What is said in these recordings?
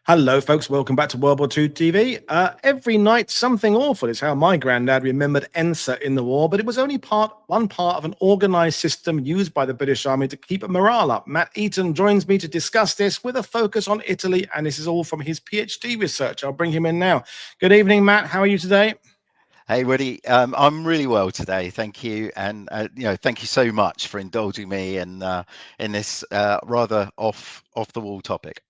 Hello, folks. Welcome back to World War II TV. Every night, something awful is how my granddad remembered ENSA in the war, but it was only one part of an organized system used by the British Army to keep morale up. Matt Eaton joins me to discuss this with a focus on Italy, and this is all from his PhD research. I'll bring him in now. Good evening, Matt. How are you today? Hey, Woody. I'm really well today, thank you, and thank you so much for indulging me in this rather off the wall topic.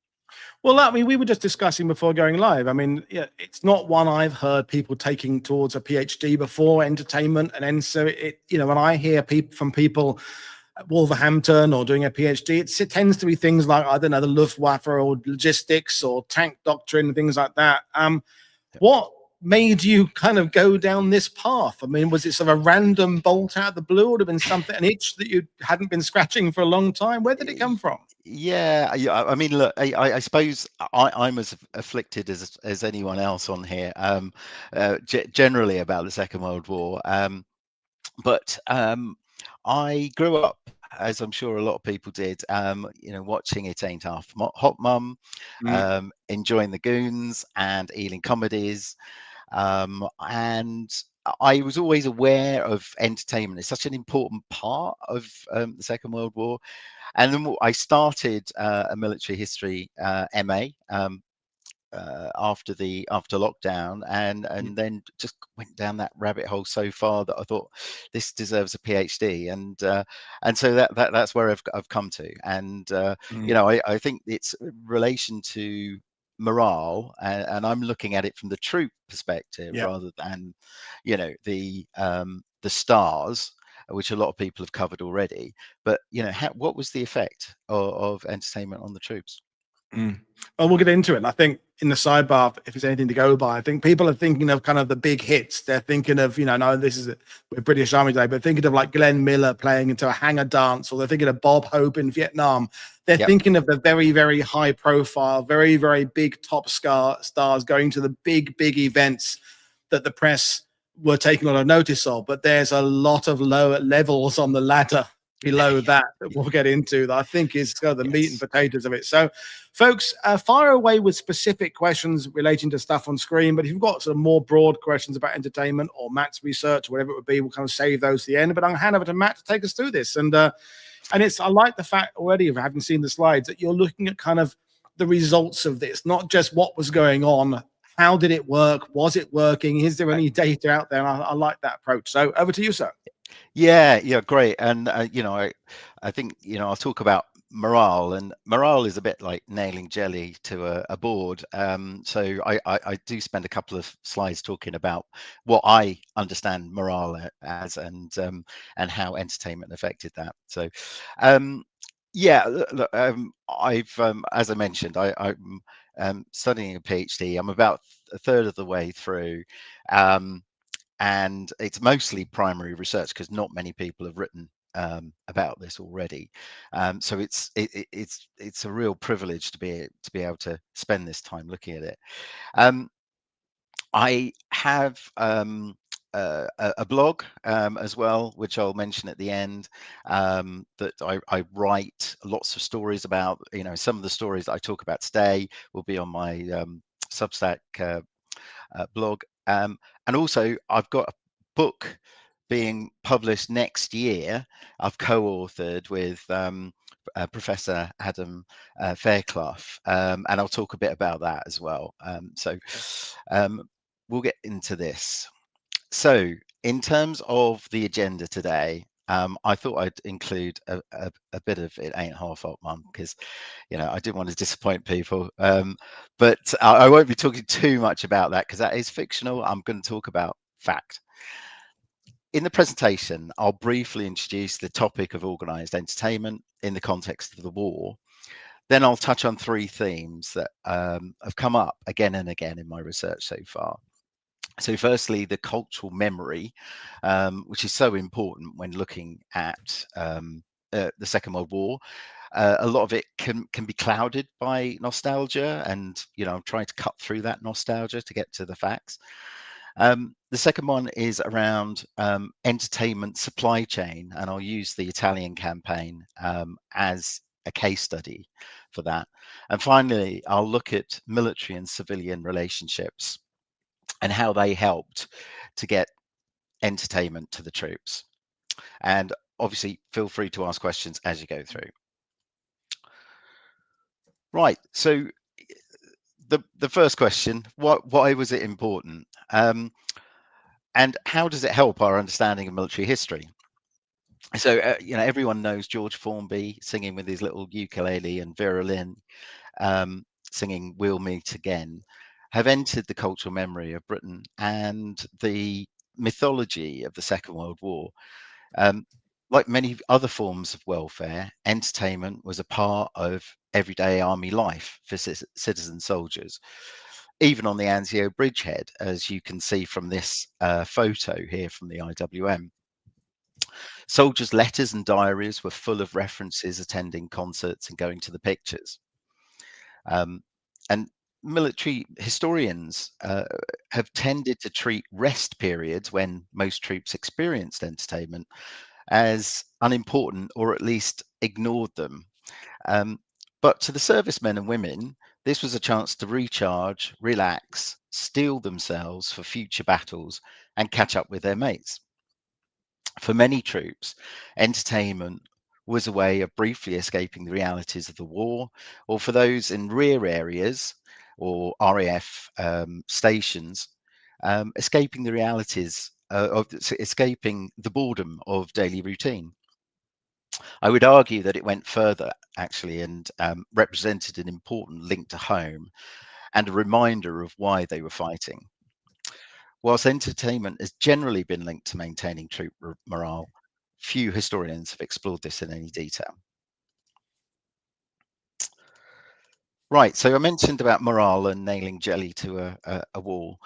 Well, I mean, we were just discussing before going live. I mean, yeah, it's not one I've heard people taking towards a PhD before, entertainment and ENSA. When I hear from people at Wolverhampton or doing a PhD, it tends to be things like, I don't know, the Luftwaffe or logistics or tank doctrine, things like that. What made you kind of go down this path? I mean, was it sort of a random bolt out of the blue, or would have been something, an itch that you hadn't been scratching for a long time? Where did it come from? Yeah, I mean, look, I suppose I'm as afflicted as anyone else on here, generally about the Second World War. But I grew up, as I'm sure a lot of people did, watching It Ain't Half Hot Mum, Mm. enjoying the Goons and Ealing comedies. And I was always aware of entertainment. It's such an important part of the Second World War. And then I started a military history MA after lockdown, and then just went down that rabbit hole so far that I thought this deserves a PhD, and so that's where I've come to. And Mm. I think it's relation to morale, and I'm looking at it from the troop perspective Yeah. rather than the stars, which a lot of people have covered already. But what was the effect of entertainment on the troops? Mm. Well, we'll get into it. And I think in the sidebar, if there's anything to go by, I think people are thinking of kind of the big hits. They're thinking of, no, this is with British Army Day, but thinking of like Glenn Miller playing into a hangar dance, or they're thinking of Bob Hope in Vietnam. They're Yep. thinking of the very, very high profile, very, very big top stars going to the big, big events that the press were taking a lot of notice of. But there's a lot of lower levels on the ladder below that we'll get into, that I think is kind of the meat and Yes. potatoes of it. So, folks, fire away with specific questions relating to stuff on screen. But if you've got some more broad questions about entertainment or Matt's research, or whatever it would be, we'll kind of save those to the end. But I'm going to hand over to Matt to take us through this. And I like the fact already of having seen the slides that you're looking at kind of the results of this, not just what was going on. How did it work? Was it working? Is there any data out there? I like that approach. So over to you, sir. Yeah, great. And I think I'll talk about morale, and morale is a bit like nailing jelly to a board. So I do spend a couple of slides talking about what I understand morale as, and how entertainment affected that. So yeah, look, I've as I mentioned, I'm studying a PhD. I'm about a third of the way through. And it's mostly primary research because not many people have written about this already. So it's a real privilege to be able to spend this time looking at it. Um, I have a blog as well, which I'll mention at the end. That I write lots of stories about. Some of the stories that I talk about today will be on my Substack blog. And also, I've got a book being published next year. I've co-authored with Professor Adam Fairclough, and I'll talk a bit about that as well. So we'll get into this. So, in terms of the agenda today, I thought I'd include a bit of It Ain't Half Hot Mum, because I didn't want to disappoint people. But I won't be talking too much about that because that is fictional. I'm going to talk about fact. In the presentation, I'll briefly introduce the topic of organised entertainment in the context of the war. Then I'll touch on three themes that have come up again and again in my research so far. So firstly, the cultural memory, which is so important when looking at the Second World War. A lot of it can be clouded by nostalgia, and I'm trying to cut through that nostalgia to get to the facts. The second one is around entertainment supply chain, and I'll use the Italian campaign as a case study for that. And finally, I'll look at military and civilian relationships and how they helped to get entertainment to the troops. And obviously, feel free to ask questions as you go through. Right. So the first question: why was it important? And how does it help our understanding of military history? So everyone knows George Formby singing with his little ukulele, and Vera Lynn singing "We'll Meet Again," have entered the cultural memory of Britain and the mythology of the Second World War. Like many other forms of welfare, entertainment was a part of everyday army life for citizen soldiers, even on the Anzio bridgehead, as you can see from this photo here from the IWM. Soldiers' letters and diaries were full of references attending concerts and going to the pictures. And military historians have tended to treat rest periods when most troops experienced entertainment as unimportant, or at least ignored them. But to the servicemen and women, this was a chance to recharge, relax, steel themselves for future battles, and catch up with their mates. For many troops, entertainment was a way of briefly escaping the realities of the war, or for those in rear areas or RAF stations, escaping the realities escaping the boredom of daily routine. I would argue that it went further, actually, and represented an important link to home and a reminder of why they were fighting. Whilst entertainment has generally been linked to maintaining troop morale, few historians have explored this in any detail. Right, so I mentioned about morale and nailing jelly to a wall.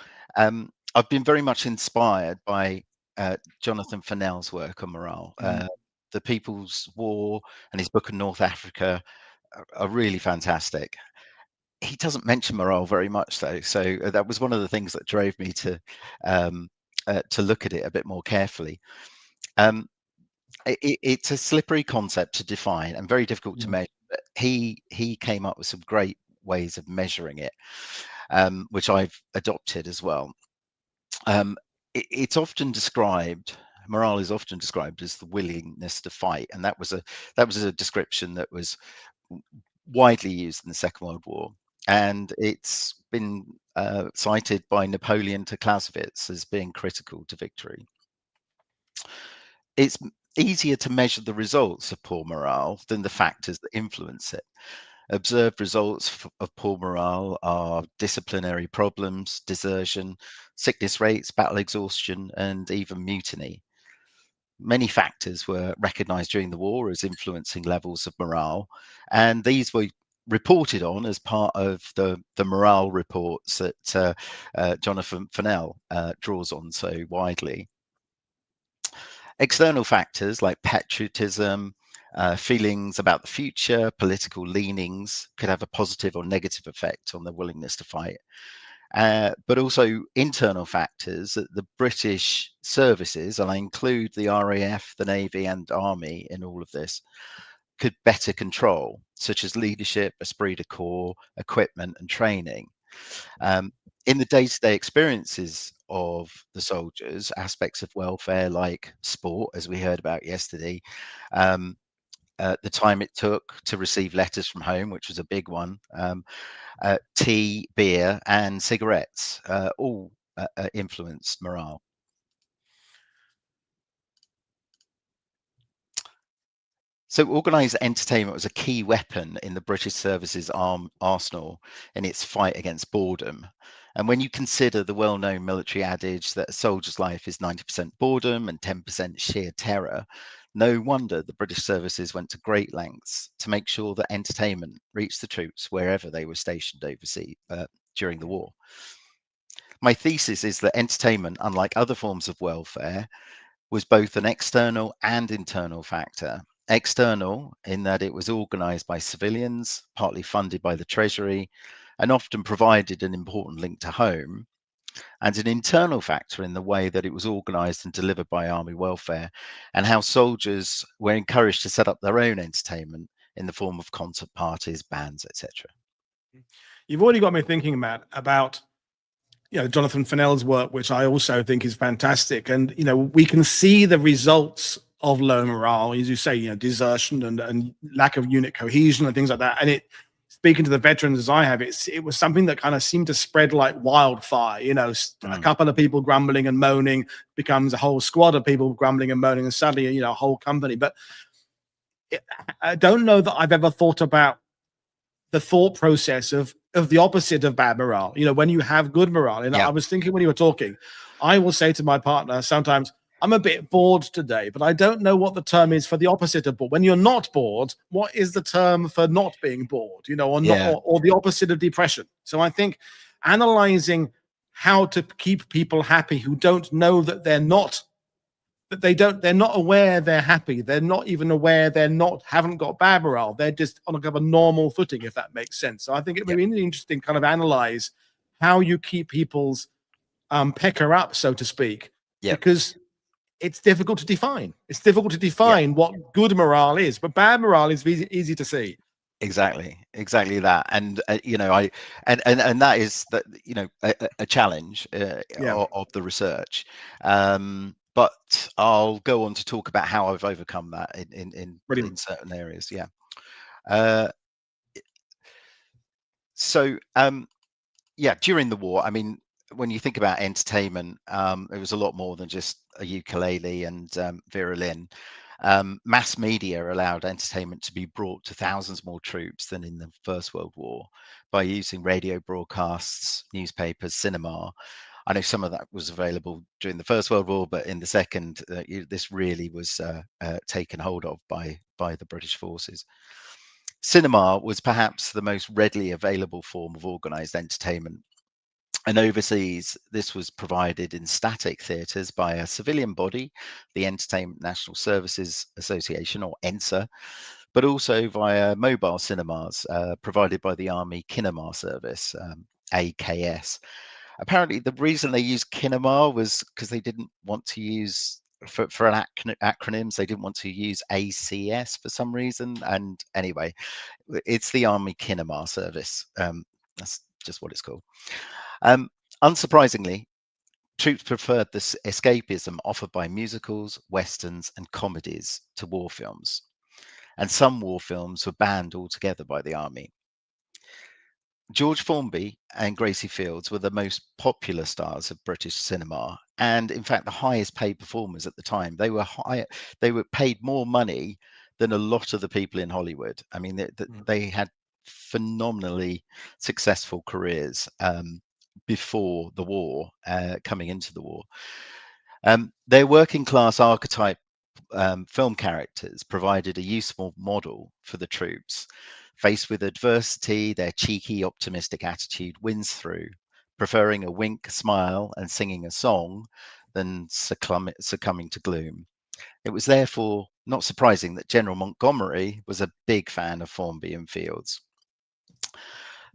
I've been very much inspired by Jonathan Fennell's work on morale. The People's War and his book on North Africa are really fantastic. He doesn't mention morale very much, though, so that was one of the things that drove me to look at it a bit more carefully. It's a slippery concept to define and very difficult to measure. But he came up with some great ways of measuring it, which I've adopted as well. It's often described. Morale is often described as the willingness to fight, and that was a description that was widely used in the Second World War, and it's been cited by Napoleon to Clausewitz as being critical to victory. It's easier to measure the results of poor morale than the factors that influence it. Observed results of poor morale are disciplinary problems, desertion, sickness rates, battle exhaustion, and even mutiny. Many factors were recognized during the war as influencing levels of morale, and these were reported on as part of the morale reports that Jonathan Fennell draws on so widely. External factors like patriotism, feelings about the future, political leanings could have a positive or negative effect on the willingness to fight. But also internal factors that the British services, and I include the RAF, the Navy, and Army in all of this, could better control, such as leadership, esprit de corps, equipment, and training. In the day-to-day experiences of the soldiers, aspects of welfare like sport, as we heard about yesterday, the time it took to receive letters from home, which was a big one, tea, beer, and cigarettes, all influenced morale. So organised entertainment was a key weapon in the British services arsenal in its fight against boredom. And when you consider the well-known military adage that a soldier's life is 90% boredom and 10% sheer terror, no wonder the British services went to great lengths to make sure that entertainment reached the troops wherever they were stationed overseas during the war. My thesis is that entertainment, unlike other forms of welfare, was both an external and internal factor. External, in that it was organised by civilians, partly funded by the Treasury, and often provided an important link to home, and an internal factor in the way that it was organised and delivered by Army welfare, and how soldiers were encouraged to set up their own entertainment in the form of concert parties, bands, etc. You've already got me thinking, Matt, about Jonathan Fennell's work, which I also think is fantastic. And we can see the results of low morale, as you say, desertion and lack of unit cohesion and things like that. And speaking to the veterans as I have, it was something that kind of seemed to spread like wildfire. A couple of people grumbling and moaning becomes a whole squad of people grumbling and moaning, and suddenly a whole company. But I don't know that I've ever thought about the thought process of the opposite of bad morale. When you have good morale. And I was thinking when you were talking, I will say to my partner sometimes, I'm a bit bored today, but I don't know what the term is for the opposite of bored. When you're not bored, what is the term for not being bored? Or not, or the opposite of depression. So I think analyzing how to keep people happy who don't know that they're not aware they're happy. They're not even aware haven't got bad morale. They're just on a kind of a normal footing, if that makes sense. So I think it would be really interesting kind of analyze how you keep people's pecker up, so to speak, because it's difficult to define. It's difficult to define what good morale is, but bad morale is easy to see. Exactly that. And and that is that a challenge of the research. But I'll go on to talk about how I've overcome that in certain areas. So during the war, I mean, when you think about entertainment, it was a lot more than just a ukulele and violin. Mass media allowed entertainment to be brought to thousands more troops than in the First World War by using radio broadcasts, newspapers, cinema. I know some of that was available during the First World War, but in the Second, this really was taken hold of by the British forces. Cinema was perhaps the most readily available form of organised entertainment. And overseas, this was provided in static theatres by a civilian body, the Entertainment National Services Association, or ENSA, but also via mobile cinemas provided by the Army Kinema Service, AKS. Apparently, the reason they used kinema was because they didn't want to use, for acronyms, they didn't want to use ACS for some reason. And anyway, it's the Army Kinema Service. That's just what it's called. Unsurprisingly, troops preferred the escapism offered by musicals, westerns, and comedies to war films. And some war films were banned altogether by the army. George Formby and Gracie Fields were the most popular stars of British cinema, and in fact, the highest paid performers at the time. They were paid more money than a lot of the people in Hollywood. I mean, they had phenomenally successful careers before the war, coming into the war. Their working class archetype film characters provided a useful model for the troops. Faced with adversity, their cheeky, optimistic attitude wins through, preferring a wink, a smile, and singing a song than succumbing to gloom. It was therefore not surprising that General Montgomery was a big fan of Formby and Fields.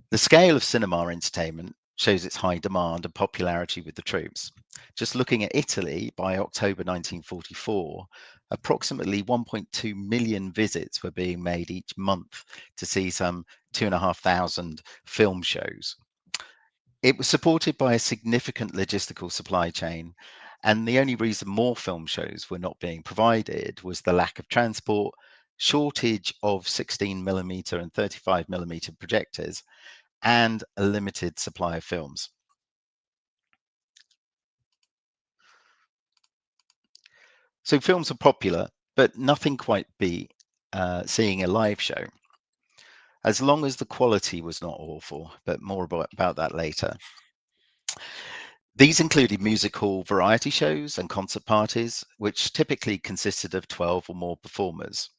The scale of cinema entertainment shows its high demand and popularity with the troops. Just looking at Italy, by October 1944, approximately 1.2 million visits were being made each month to see some 2,500 film shows. It was supported by a significant logistical supply chain, and the only reason more film shows were not being provided was the lack of transport, shortage of 16mm and 35mm projectors, and a limited supply of films. So films are popular, but nothing quite beat seeing a live show, as long as the quality was not awful, but more about that later. These included music hall variety shows and concert parties, which typically consisted of 12 or more performers.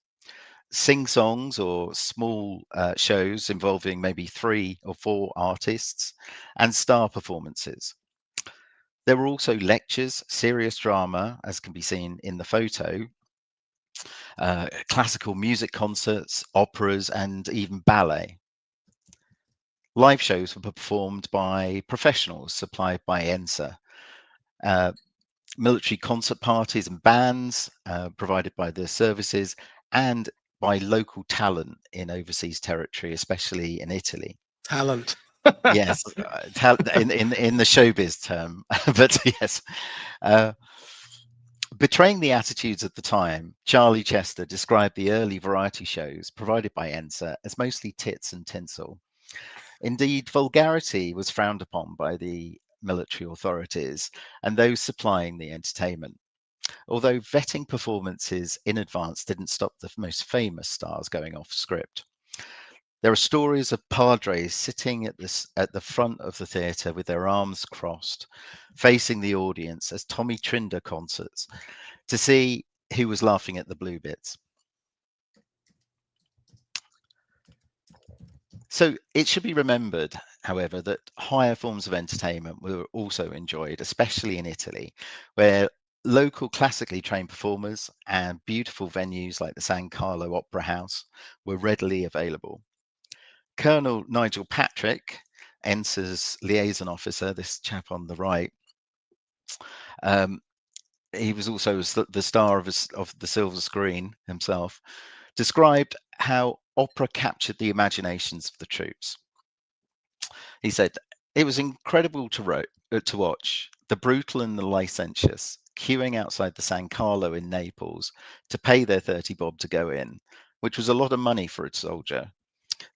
Sing-songs or small shows involving maybe 3 or 4 artists, and star performances. There were also lectures, serious drama, as can be seen in the photo, classical music concerts, operas, and even ballet. Live shows were performed by professionals supplied by ENSA. Military concert parties and bands provided by the services, and by local talent in overseas territory, especially in Italy. Talent. Yes, in the showbiz term, but yes. Uh, Betraying the attitudes at the time, Charlie Chester described the early variety shows provided by ENSA as mostly tits and tinsel. Indeed, vulgarity was frowned upon by the military authorities and those supplying the entertainment. Although vetting performances in advance didn't stop the most famous stars going off script. There are stories of padres sitting at the front of the theatre with their arms crossed, facing the audience as Tommy Trinder concerts to see who was laughing at the blue bits. So it should be remembered, however, that higher forms of entertainment were also enjoyed, especially in Italy, where local classically trained performers and beautiful venues like the San Carlo Opera House were readily available. Colonel Nigel Patrick, ENSA's liaison officer, this chap on the right, um, he was also the star of the silver screen himself, described how opera captured the imaginations of the troops. He said, "It was incredible to watch the brutal and the licentious queuing outside the San Carlo in Naples to pay their 30 bob to go in, which was a lot of money for a soldier.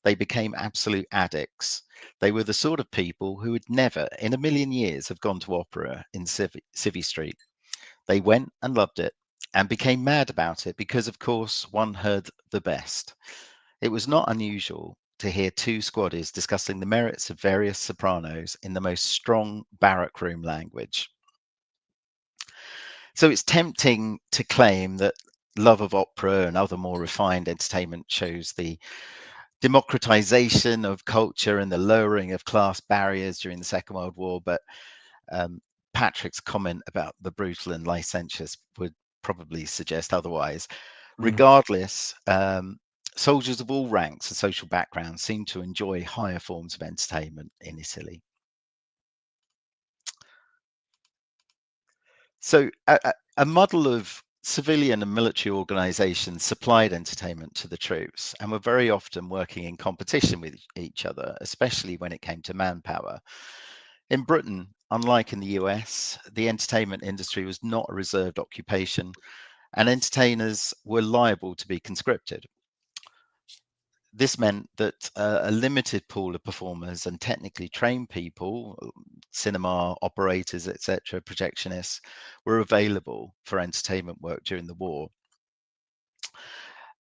They became absolute addicts. They were the sort of people who would never in a million years have gone to opera in Civvy Street. They went and loved it and became mad about it because, of course, one heard the best. It was not unusual to hear two squaddies discussing the merits of various sopranos in the most strong barrack room language." So it's tempting to claim that love of opera and other more refined entertainment shows the democratization of culture and the lowering of class barriers during the Second World War. But um, Patrick's comment about the brutal and licentious would probably suggest otherwise. Regardless, soldiers of all ranks and social backgrounds seem to enjoy higher forms of entertainment in Italy. So a model of civilian and military organizations supplied entertainment to the troops and were very often working in competition with each other, especially when it came to manpower. In Britain, unlike in the US, the entertainment industry was not a reserved occupation, and entertainers were liable to be conscripted. This meant that a limited pool of performers and technically trained people, cinema operators, etc., projectionists, were available for entertainment work during the war.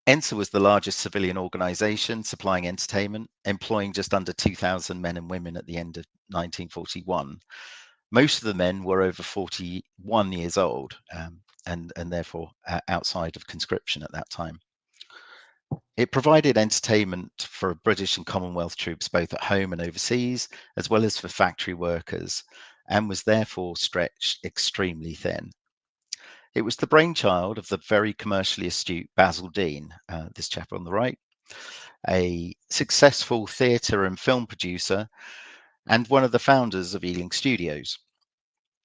ENSA was the largest civilian organization supplying entertainment, employing just under 2,000 men and women at the end of 1941. Most of the men were over 41 years old and therefore outside of conscription at that time. It provided entertainment for British and Commonwealth troops both at home and overseas, as well as for factory workers, and was therefore stretched extremely thin. It was the brainchild of the very commercially astute Basil Dean, this chap on the right, a successful theatre and film producer, and one of the founders of Ealing Studios.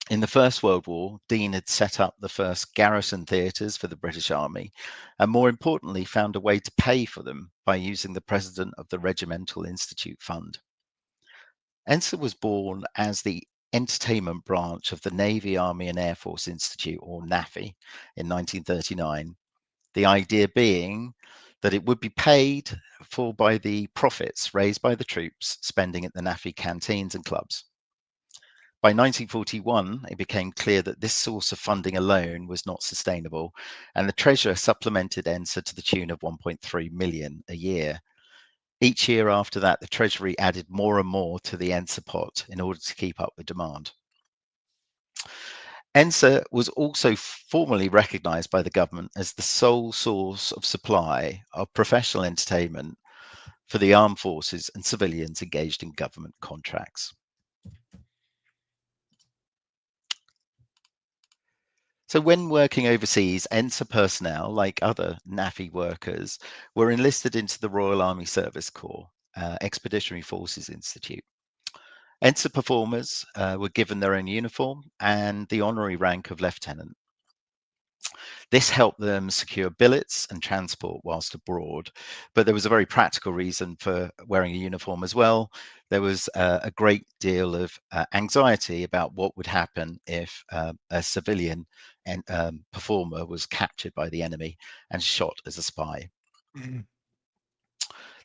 In the First World War, Dean had set up the first garrison theatres for the British Army, and more importantly, found a way to pay for them by using the president of the Regimental Institute Fund. ENSA was born as the entertainment branch of the Navy, Army and Air Force Institute, or NAFI, in 1939, the idea being that it would be paid for by the profits raised by the troops spending at the NAFI canteens and clubs. By 1941, it became clear that this source of funding alone was not sustainable, and the Treasurer supplemented ENSA to the tune of 1.3 million a year. Each year after that, the Treasury added more and more to the ENSA pot in order to keep up with demand. ENSA was also formally recognised by the government as the sole source of supply of professional entertainment for the armed forces and civilians engaged in government contracts. So when working overseas, ENSA personnel, like other NAFI workers, were enlisted into the Royal Army Service Corps, Expeditionary Forces Institute. ENSA performers were given their own uniform and the honorary rank of lieutenant. This helped them secure billets and transport whilst abroad, but there was a very practical reason for wearing a uniform as well. There was a great deal of anxiety about what would happen if a civilian performer was captured by the enemy and shot as a spy. Mm.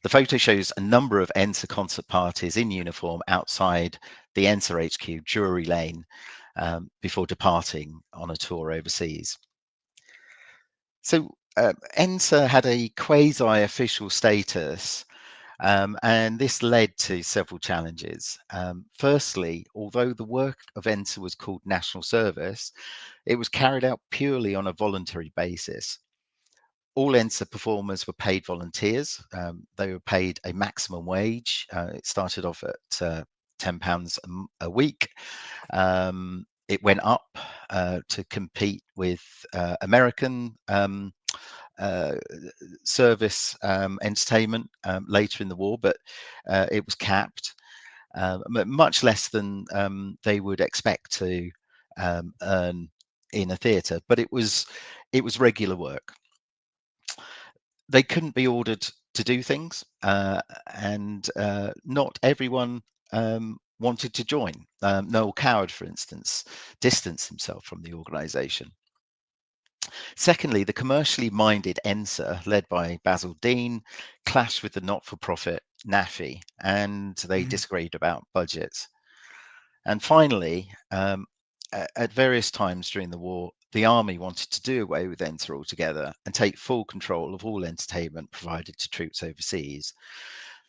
The photo shows a number of ENSA concert parties in uniform outside the ENSA HQ, Drury Lane, before departing on a tour overseas. So ENSA had a quasi-official status, and this led to several challenges. Firstly, although the work of ENSA was called national service, it was carried out purely on a voluntary basis. All ENSA performers were paid volunteers. They were paid a maximum wage. It started off at £10 a week. It went up to compete with American service entertainment later in the war, but it was capped, much less than they would expect to earn in a theatre. But it was regular work. They couldn't be ordered to do things, and not everyone wanted to join. Noel Coward, for instance, distanced himself from the organisation. Secondly, the commercially minded ENSA, led by Basil Dean, clashed with the not-for-profit NAFI, and they disagreed about budgets. And finally, at various times during the war, the army wanted to do away with ENSA altogether and take full control of all entertainment provided to troops overseas.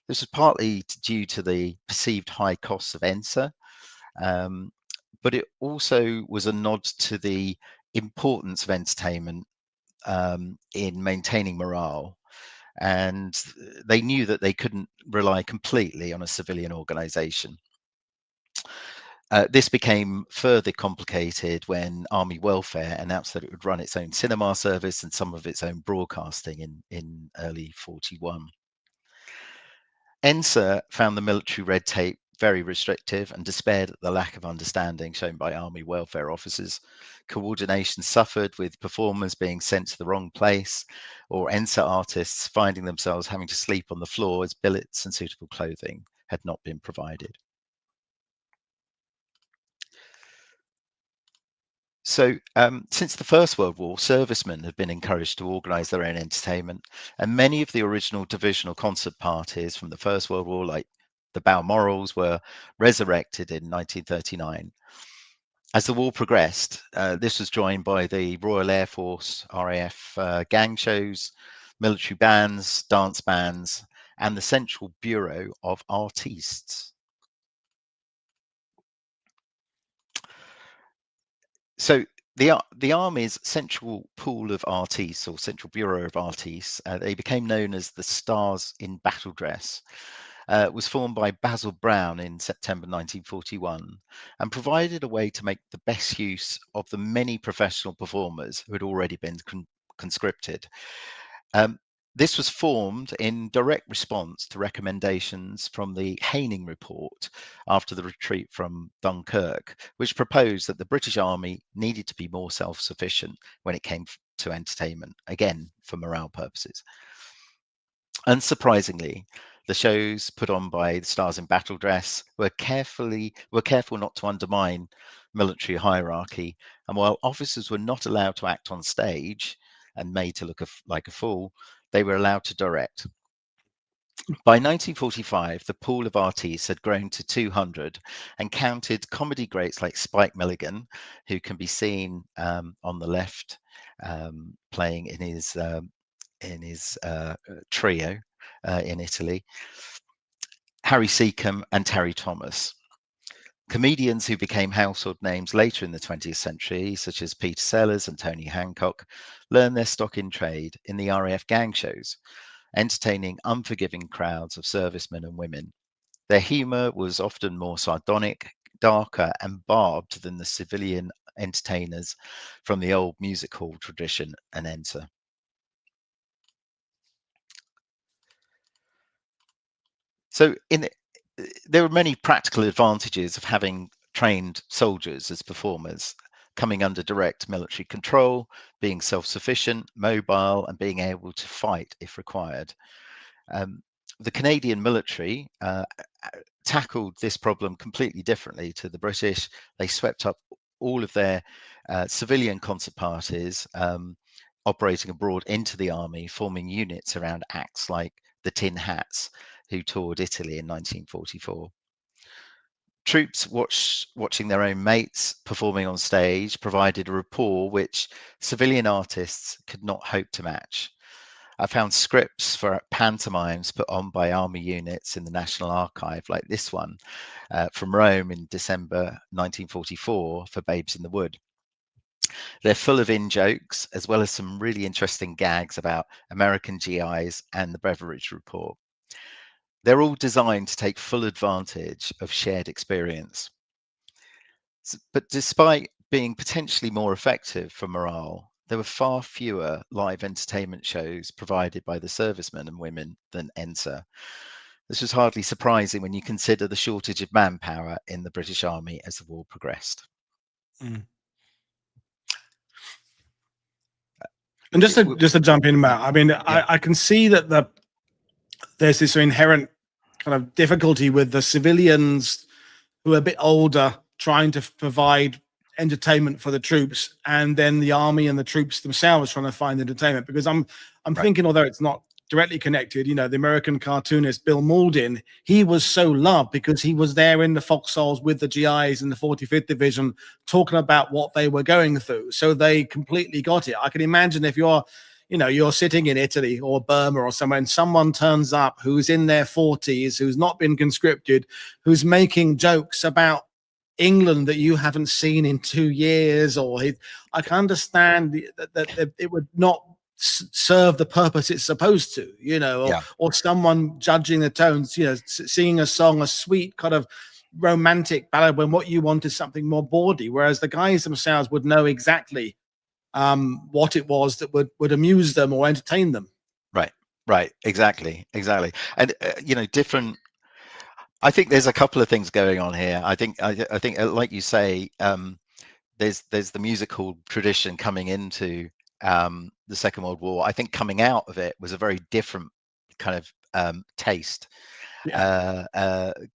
This was partly due to the perceived high costs of ENSA, but it also was a nod to the importance of entertainment in maintaining morale. And they knew that they couldn't rely completely on a civilian organization. This became further complicated when Army Welfare announced that it would run its own cinema service and some of its own broadcasting in early 41. ENSA found the military red tape very restrictive and despaired at the lack of understanding shown by Army welfare officers. Coordination suffered, with performers being sent to the wrong place or ENSA artists finding themselves having to sleep on the floor as billets and suitable clothing had not been provided. So, since the First World War, servicemen had been encouraged to organise their own entertainment, and many of the original divisional concert parties from the First World War, like the Balmorals, were resurrected in 1939. As the war progressed, this was joined by the Royal Air Force, RAF gang shows, military bands, dance bands, and the Central Bureau of Artistes. So the Army's central pool of artistes, or Central Bureau of Artistes, they became known as the Stars in Battle Dress, was formed by Basil Brown in September 1941 and provided a way to make the best use of the many professional performers who had already been conscripted. This was formed in direct response to recommendations from the Haining Report after the retreat from Dunkirk, which proposed that the British Army needed to be more self-sufficient when it came to entertainment, again, for morale purposes. Unsurprisingly, the shows put on by the Stars in Battle Dress were careful not to undermine military hierarchy, and while officers were not allowed to act on stage and made to look like a fool, they were allowed to direct. By 1945, the pool of artistes had grown to 200 and counted comedy greats like Spike Milligan, who can be seen on the left playing in his trio in Italy, Harry Seacombe and Terry Thomas. Comedians who became household names later in the 20th century, such as Peter Sellers and Tony Hancock, learned their stock in trade in the RAF gang shows, entertaining unforgiving crowds of servicemen and women. Their humour was often more sardonic, darker, and barbed than the civilian entertainers from the old music hall tradition and ENSA. So there are many practical advantages of having trained soldiers as performers. coming under direct military control, being self-sufficient, mobile, and being able to fight if required. The Canadian military tackled this problem completely differently to the British. They swept up all of their civilian concert parties operating abroad into the army, forming units around acts like the Tin Hats, who toured Italy in 1944. Troops watching their own mates performing on stage provided a rapport which civilian artists could not hope to match. I found scripts for pantomimes put on by army units in the National Archive, like this one from Rome in December 1944 for Babes in the Wood. They're full of in-jokes, as well as some really interesting gags about American GIs and the Beveridge Report. They're all designed to take full advantage of shared experience. But despite being potentially more effective for morale, there were far fewer live entertainment shows provided by the servicemen and women than ENSA. This was hardly surprising when you consider the shortage of manpower in the British Army as the war progressed. Mm. And just to jump in, Matt, I mean, yeah. I can see that there's this inherent kind of difficulty with the civilians who are a bit older trying to provide entertainment for the troops, and then the army and the troops themselves trying to find entertainment. Because I'm right. thinking, although it's not directly connected, you know, the American cartoonist Bill Mauldin, he was so loved because he was there in the foxholes with the GIs in the 45th Division talking about what they were going through. So they completely got it. I can imagine if you're sitting in Italy or Burma or somewhere and someone turns up who's in their 40s, who's not been conscripted, who's making jokes about England that you haven't seen in 2 years, I can understand that it would not serve the purpose it's supposed to, or someone judging the tones, singing a song, a sweet kind of romantic ballad when what you want is something more bawdy, whereas the guys themselves would know exactly what it was that would amuse them or entertain them. Right, exactly. And different. I think there's a couple of things going on here. I think like you say, there's the music hall tradition coming into the Second World War. I think coming out of it was a very different kind of taste,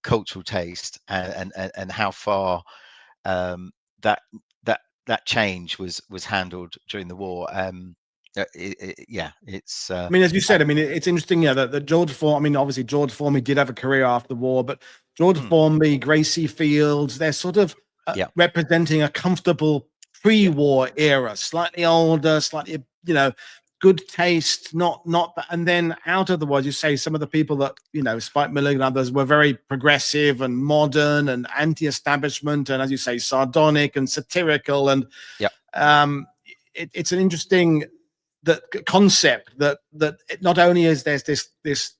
cultural taste, and how far that change was handled during the war. It's. I mean, as you said, it's interesting, that George Formby. I mean, obviously George Formby did have a career after the war, but George Formby, Gracie Fields, they're sort of representing a comfortable pre-war era, slightly older, slightly, good taste, not, and then out of the war, as you say, some of the people that, Spike Milligan and others were very progressive and modern and anti-establishment, and as you say, sardonic and satirical, and it's an interesting concept that not only is there's this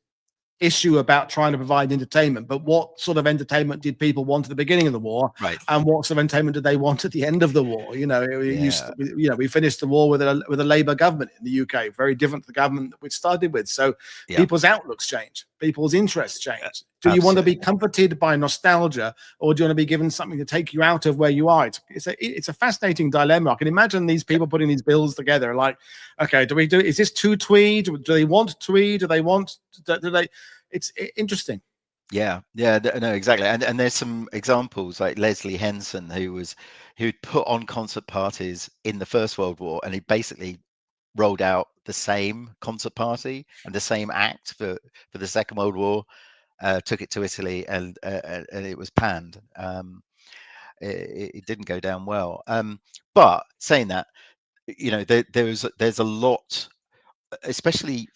issue about trying to provide entertainment, but what sort of entertainment did people want at the beginning of the war, right? And what sort of entertainment did they want at the end of the war? We finished the war with a Labour government in the UK, very different to the government that we started with. So people's outlooks change, people's interests change. Do you want to be comforted by nostalgia, or do you want to be given something to take you out of where you are? It's a fascinating dilemma. I can imagine these people putting these bills together, like, okay, is this too tweed? Do they want tweed? Do they? It's interesting. No, exactly. And there's some examples like Leslie Henson, who'd put on concert parties in the First World War, and he basically rolled out the same concert party and the same act for the Second World War, took it to Italy, and it was panned. It didn't go down well. But saying that, there's a lot, especially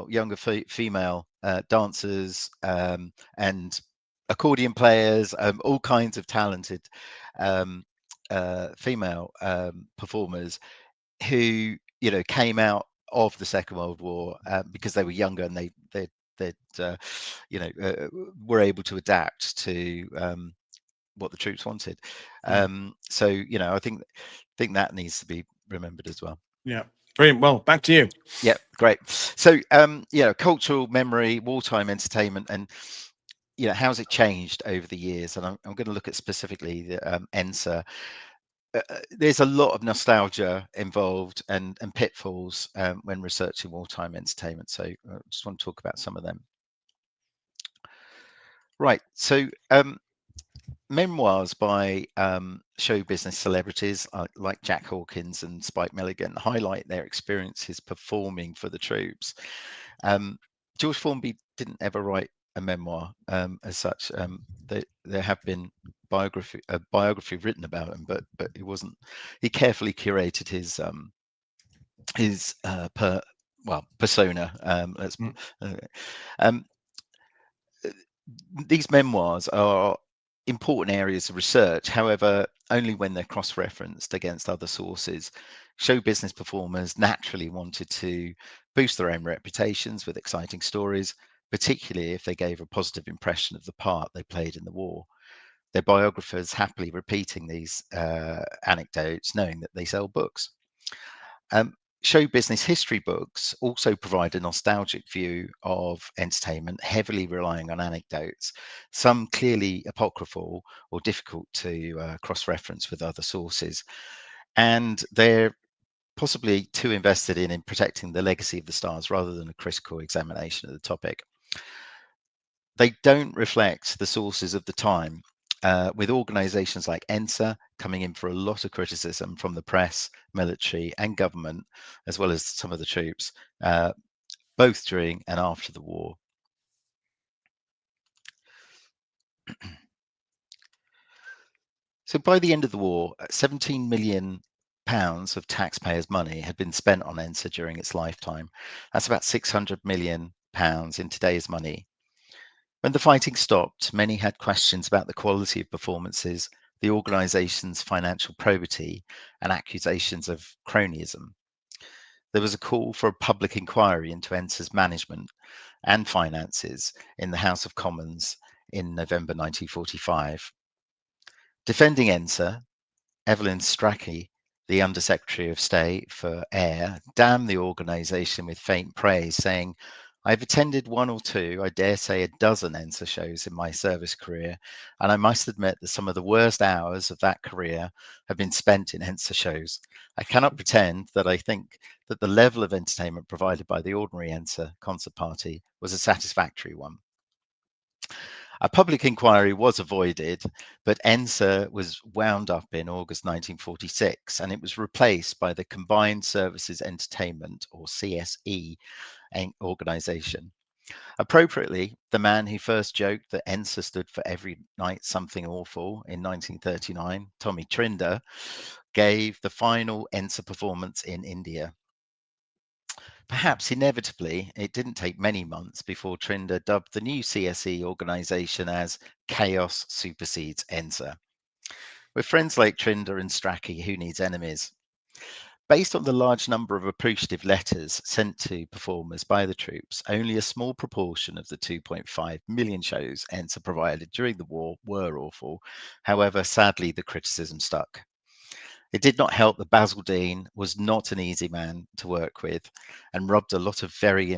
younger female dancers and accordion players, all kinds of talented female performers who came out of the Second World War because they were younger, and they were able to adapt to what the troops wanted. So I think that needs to be remembered as well. Yeah. Brilliant. Well, back to you. Yeah, great. So, cultural memory, wartime entertainment, and how's it changed over the years? And I'm going to look at specifically the ENSA. there's a lot of nostalgia involved and pitfalls when researching wartime entertainment. So I just want to talk about some of them. Right. So memoirs by show business celebrities like Jack Hawkins and Spike Milligan highlight their experiences performing for the troops. George Formby didn't ever write a memoir as such. There have been a biography written about him, but it wasn't. He carefully curated his persona. Uh, um, these memoirs are important areas of research, however, only when they're cross-referenced against other sources. Show business performers naturally wanted to boost their own reputations with exciting stories, particularly if they gave a positive impression of the part they played in the war. Their biographers happily repeating these anecdotes, knowing that they sell books. Um, Show business history books also provide a nostalgic view of entertainment, heavily relying on anecdotes, some clearly apocryphal or difficult to cross-reference with other sources. And they're possibly too invested in protecting the legacy of the stars rather than a critical examination of the topic. They don't reflect the sources of the time, with organizations like ENSA coming in for a lot of criticism from the press, military, and government, as well as some of the troops, both during and after the war. So by the end of the war, 17 million pounds of taxpayers' money had been spent on ENSA during its lifetime. That's about 600 million pounds in today's money. When the fighting stopped, many had questions about the quality of performances, the organisation's financial probity, and accusations of cronyism. There was a call for a public inquiry into ENSA's management and finances in the House of Commons in November 1945. Defending ENSA, Evelyn Strachey, the Under-Secretary of State for Air, damned the organisation with faint praise, saying, "I've attended one or two, I dare say a dozen ENSA shows in my service career, and I must admit that some of the worst hours of that career have been spent in ENSA shows. I cannot pretend that I think that the level of entertainment provided by the ordinary ENSA concert party was a satisfactory one." A public inquiry was avoided, but ENSA was wound up in August 1946 and it was replaced by the Combined Services Entertainment, or CSE, organisation. Appropriately, the man who first joked that ENSA stood for Every Night Something Awful in 1939, Tommy Trinder, gave the final ENSA performance in India. Perhaps inevitably, it didn't take many months before Trinder dubbed the new CSE organisation as Chaos Supersedes ENSA. With friends like Trinder and Strachey, who needs enemies? Based on the large number of appreciative letters sent to performers by the troops, only a small proportion of the 2.5 million shows ENSA provided during the war were awful. However, sadly, the criticism stuck. It did not help that Basil Dean was not an easy man to work with and rubbed a lot of very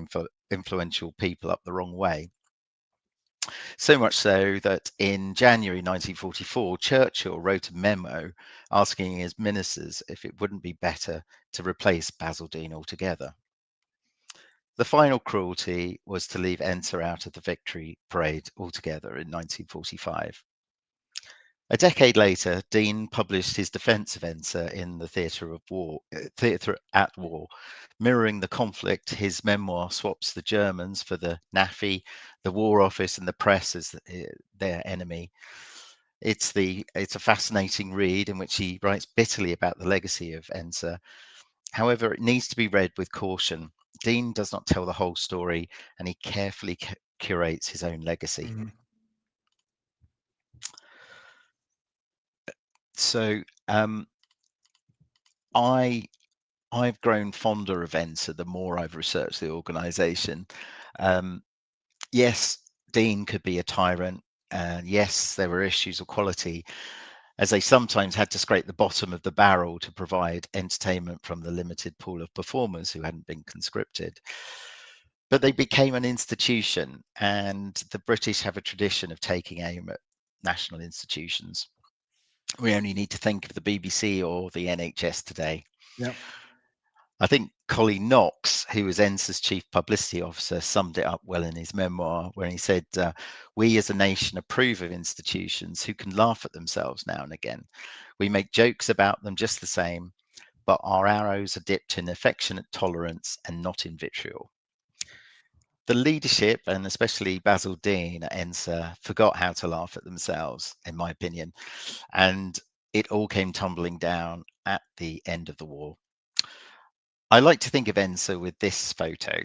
influential people up the wrong way. So much so that in January 1944, Churchill wrote a memo asking his ministers if it wouldn't be better to replace Basil Dean altogether. The final cruelty was to leave ENSA out of the victory parade altogether in 1945. A decade later, Dean published his defense of ENSA in the Theatre at War, mirroring the conflict. His memoir swaps the Germans for the NAFI, the War Office, and the press as their enemy. It's a fascinating read in which he writes bitterly about the legacy of ENSA. However, it needs to be read with caution. Dean does not tell the whole story, and he carefully curates his own legacy. Mm-hmm. So I've grown fonder of ENSA the more I've researched the organisation. Yes, Dean could be a tyrant, and yes, there were issues of quality, as they sometimes had to scrape the bottom of the barrel to provide entertainment from the limited pool of performers who hadn't been conscripted. But they became an institution, and the British have a tradition of taking aim at national institutions. we only need to think of the BBC or the NHS today. Yeah. I think Colin Knox, who was ENSA's chief publicity officer, summed it up well in his memoir when he said, "We as a nation approve of institutions who can laugh at themselves now and again. We make jokes about them just the same, but our arrows are dipped in affectionate tolerance and not in vitriol." The leadership, and especially Basil Dean at ENSA, forgot how to laugh at themselves, in my opinion, and it all came tumbling down at the end of the war. I like to think of ENSA with this photo.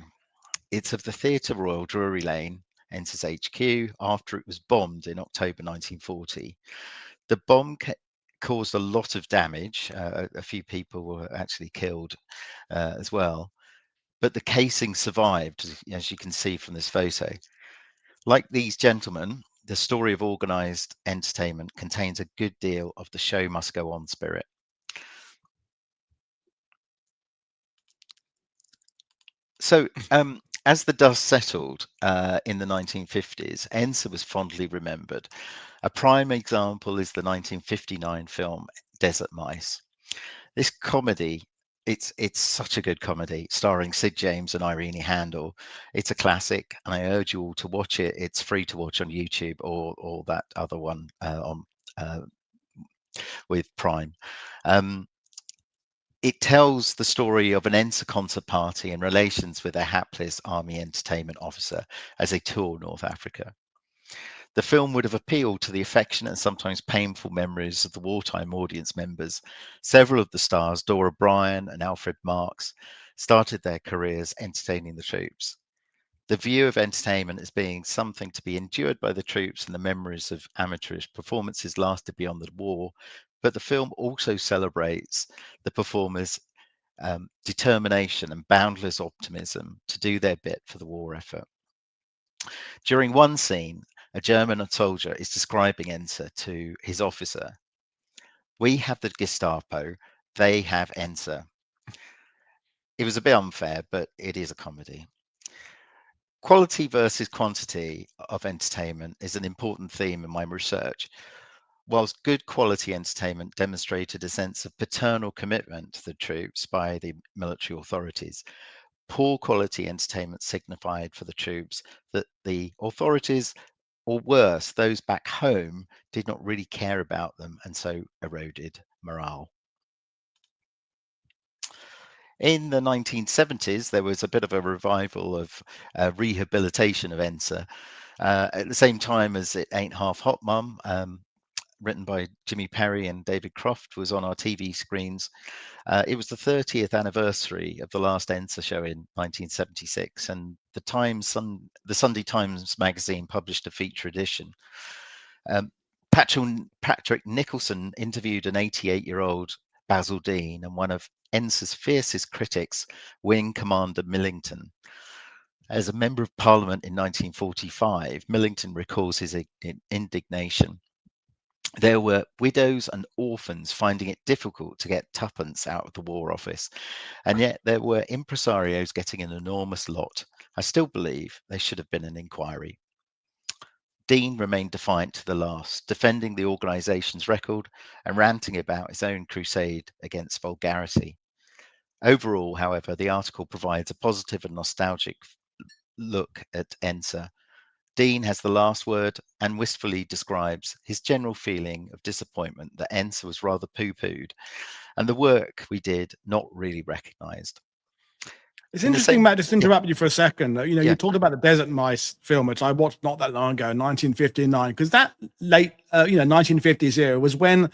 It's of the Theatre Royal, Drury Lane, ENSA's HQ, after it was bombed in October 1940. The bomb caused a lot of damage. A few people were actually killed as well. But the casing survived, as you can see from this photo. Like these gentlemen, the story of organised entertainment contains a good deal of the show must go on spirit. So, as the dust settled in the 1950s, ENSA was fondly remembered. A prime example is the 1959 film Desert Mice. This comedy, it's such a good comedy, starring Sid James and Irene Handel. It's a classic, and I urge you all to watch it. It's free to watch on YouTube or that other one on with Prime. It tells the story of an ENSA concert party and relations with a hapless army entertainment officer as they tour North Africa. The film would have appealed to the affectionate and sometimes painful memories of the wartime audience members. Several of the stars, Dora Bryan and Alfred Marks, started their careers entertaining the troops. The view of entertainment as being something to be endured by the troops and the memories of amateurish performances lasted beyond the war, but the film also celebrates the performers' determination and boundless optimism to do their bit for the war effort. During one scene, a German soldier is describing ENSA to his officer. "We have the Gestapo, they have ENSA." It was a bit unfair, but it is a comedy. Quality versus quantity of entertainment is an important theme in my research. Whilst good quality entertainment demonstrated a sense of paternal commitment to the troops by the military authorities, poor quality entertainment signified for the troops that the authorities, or worse, those back home, did not really care about them and so eroded morale. In the 1970s, there was a bit of a revival of rehabilitation of ENSA. At the same time as It Ain't Half Hot Mum, written by Jimmy Perry and David Croft, was on our TV screens. It was the 30th anniversary of the last ENSA show in 1976, and the Sunday Times magazine published a feature edition. Patrick Nicholson interviewed an 88-year-old Basil Dean and one of ENSA's fiercest critics, Wing Commander Millington. As a member of Parliament in 1945, Millington recalls his indignation. There were widows and orphans finding it difficult to get tuppence out of the War Office, and yet there were impresarios getting an enormous lot. I still believe there should have been an inquiry. Dean remained defiant to the last, defending the organisation's record and ranting about his own crusade against vulgarity. Overall, however, the article provides a positive and nostalgic look at ENSA. Dean has the last word and wistfully describes his general feeling of disappointment that ENSA was rather poo-pooed and the work we did not really recognised. It's interesting, Matt, just to interrupt you for a second. You Yeah. talked about the Desert Mice film, which I watched not that long ago, 1959, because that late, 1950s era was when,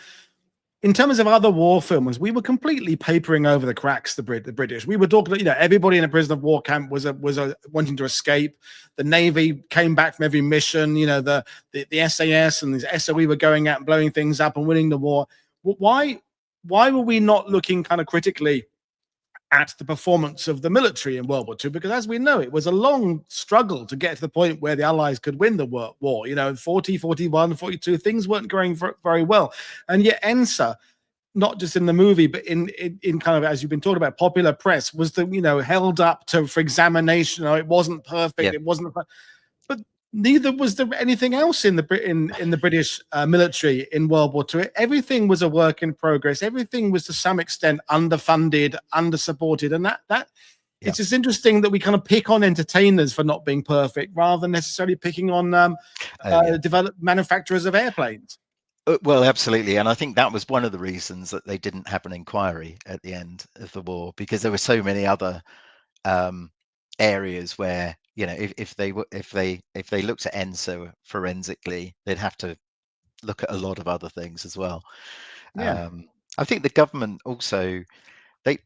in terms of other war films, we were completely papering over the cracks. The British. We were talking, everybody in a prisoner of war camp was wanting to escape. The Navy came back from every mission. The SAS and the SOE were going out and blowing things up and winning the war. Why were we not looking kind of critically at the performance of the military in World War II? Because as we know, it was a long struggle to get to the point where the Allies could win the war. 40, 41, 42, things weren't going very well. And yet ENSA, not just in the movie, but in kind of, as you've been talking about, popular press, was held up for examination. It wasn't perfect. Yeah. It wasn't. But neither was there anything else in the British military in World War II. Everything was a work in progress. Everything was to some extent underfunded, undersupported, and that Yeah. it's just interesting that we kind of pick on entertainers for not being perfect, rather than necessarily picking on develop manufacturers of airplanes. Well, absolutely, and I think that was one of the reasons that they didn't have an inquiry at the end of the war, because there were so many other areas where, you know, if they looked at ENSA forensically, they'd have to look at a lot of other things as well. Yeah. I think the government also, they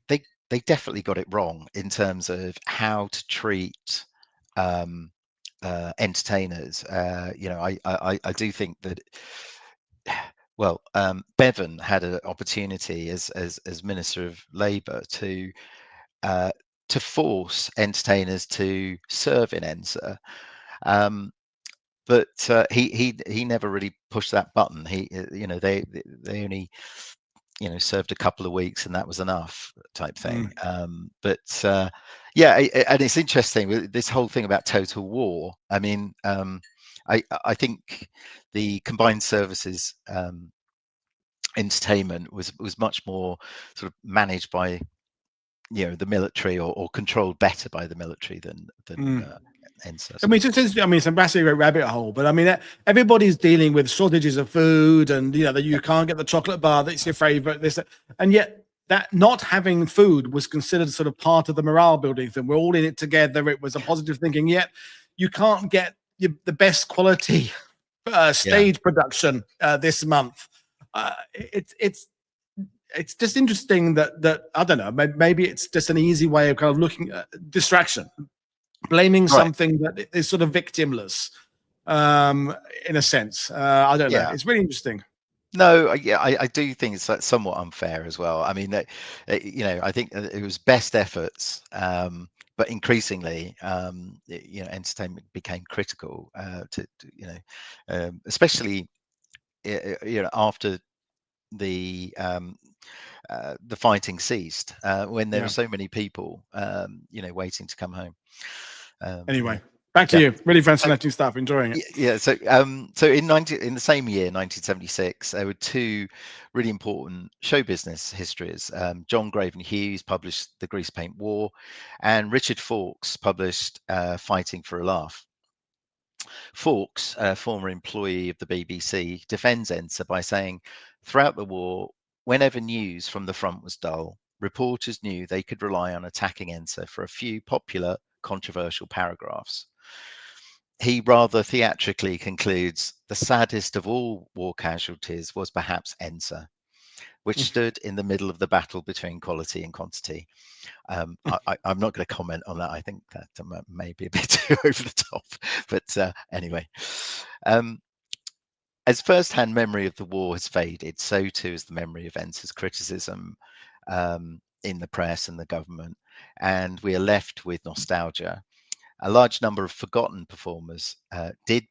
definitely got it wrong in terms of how to treat entertainers. You know, I do think that, well, Bevan had an opportunity as Minister of Labour to force entertainers to serve in ENSA, but he never really pushed that button. You know, they only, you know, served a couple of weeks and that was enough, type thing. But yeah, and it's interesting with this whole thing about total war. I mean, I think the combined services entertainment was much more sort of managed by, you know, the military, or controlled better by the military than ENSA. I mean, it's a massive rabbit hole, but I mean, everybody's dealing with shortages of food, and you know that you can't get the chocolate bar that's your favorite. And yet that not having food was considered sort of part of the morale building thing. We're all in it together. It was a positive thinking. Yet you can't get the best quality stage production this month. It's just interesting that I don't know. Maybe it's just an easy way of kind of looking at distraction. Blaming something that is sort of victimless, in a sense. I don't know. It's really interesting. No, yeah, I do think it's somewhat unfair as well. I mean, you know, I think it was best efforts, but increasingly, you know, entertainment became critical to you know, especially you know, after the fighting ceased, when there were so many people, you know, waiting to come home. Anyway, back to you. Really fascinating stuff. Enjoying it. Yeah. So in the same year, 1976, there were two really important show business histories. John Graven Hughes published The Grease Paint War, and Richard Fawkes published Fighting for a Laugh. Fawkes, a former employee of the BBC, defends ENSA by saying, throughout the war, whenever news from the front was dull, reporters knew they could rely on attacking ENSA for a few popular, controversial paragraphs. He rather theatrically concludes, the saddest of all war casualties was perhaps ENSA, which stood in the middle of the battle between quality and quantity. I'm not going to comment on that. I think that may be a bit too over the top. But anyway, as first-hand memory of the war has faded, so too has the memory of ENSA's criticism in the press and the government, and we are left with nostalgia. A large number of forgotten performers did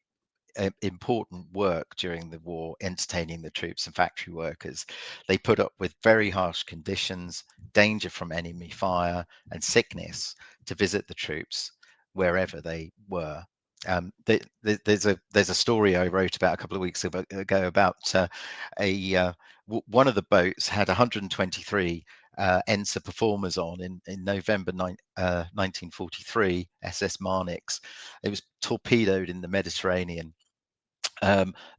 important work during the war, entertaining the troops and factory workers. They put up with very harsh conditions, danger from enemy fire, and sickness to visit the troops wherever they were. There's a story I wrote about a couple of weeks ago about one of the boats had 123 ENSA performers on in November 1943, SS Marnix. It was torpedoed in the Mediterranean.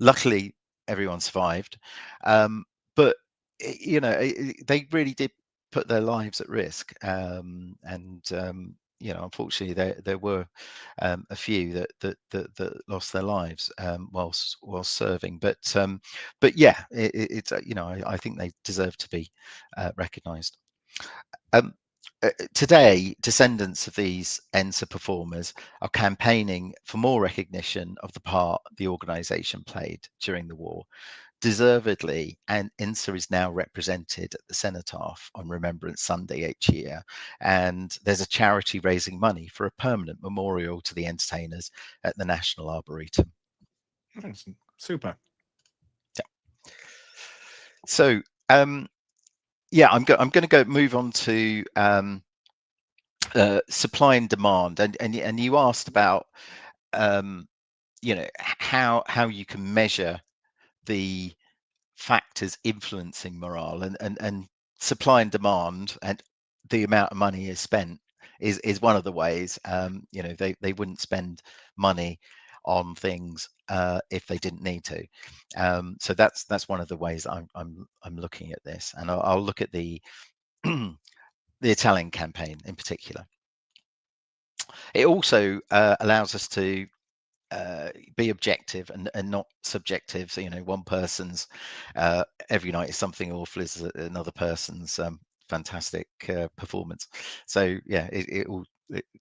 Luckily, everyone survived, but you know, they really did put their lives at risk, and you know, unfortunately, there were a few that lost their lives whilst serving. But yeah, it's you know, I think they deserve to be recognised. Today, descendants of these ENSA performers are campaigning for more recognition of the part the organisation played during the war. Deservedly, and ENSA is now represented at the Cenotaph on Remembrance Sunday each year, and there's a charity raising money for a permanent memorial to the entertainers at the National Arboretum. Super. Yeah. So, yeah, I'm going to move on to supply and demand, and you asked about how you can measure the factors influencing morale, and supply and demand and the amount of money is spent is one of the ways. They wouldn't spend money on things if they didn't need to. So that's one of the ways I'm looking at this, and I'll look at the the Italian campaign in particular. It also allows us to be objective and not subjective. So, one person's every night is something awful is another person's fantastic performance. So yeah,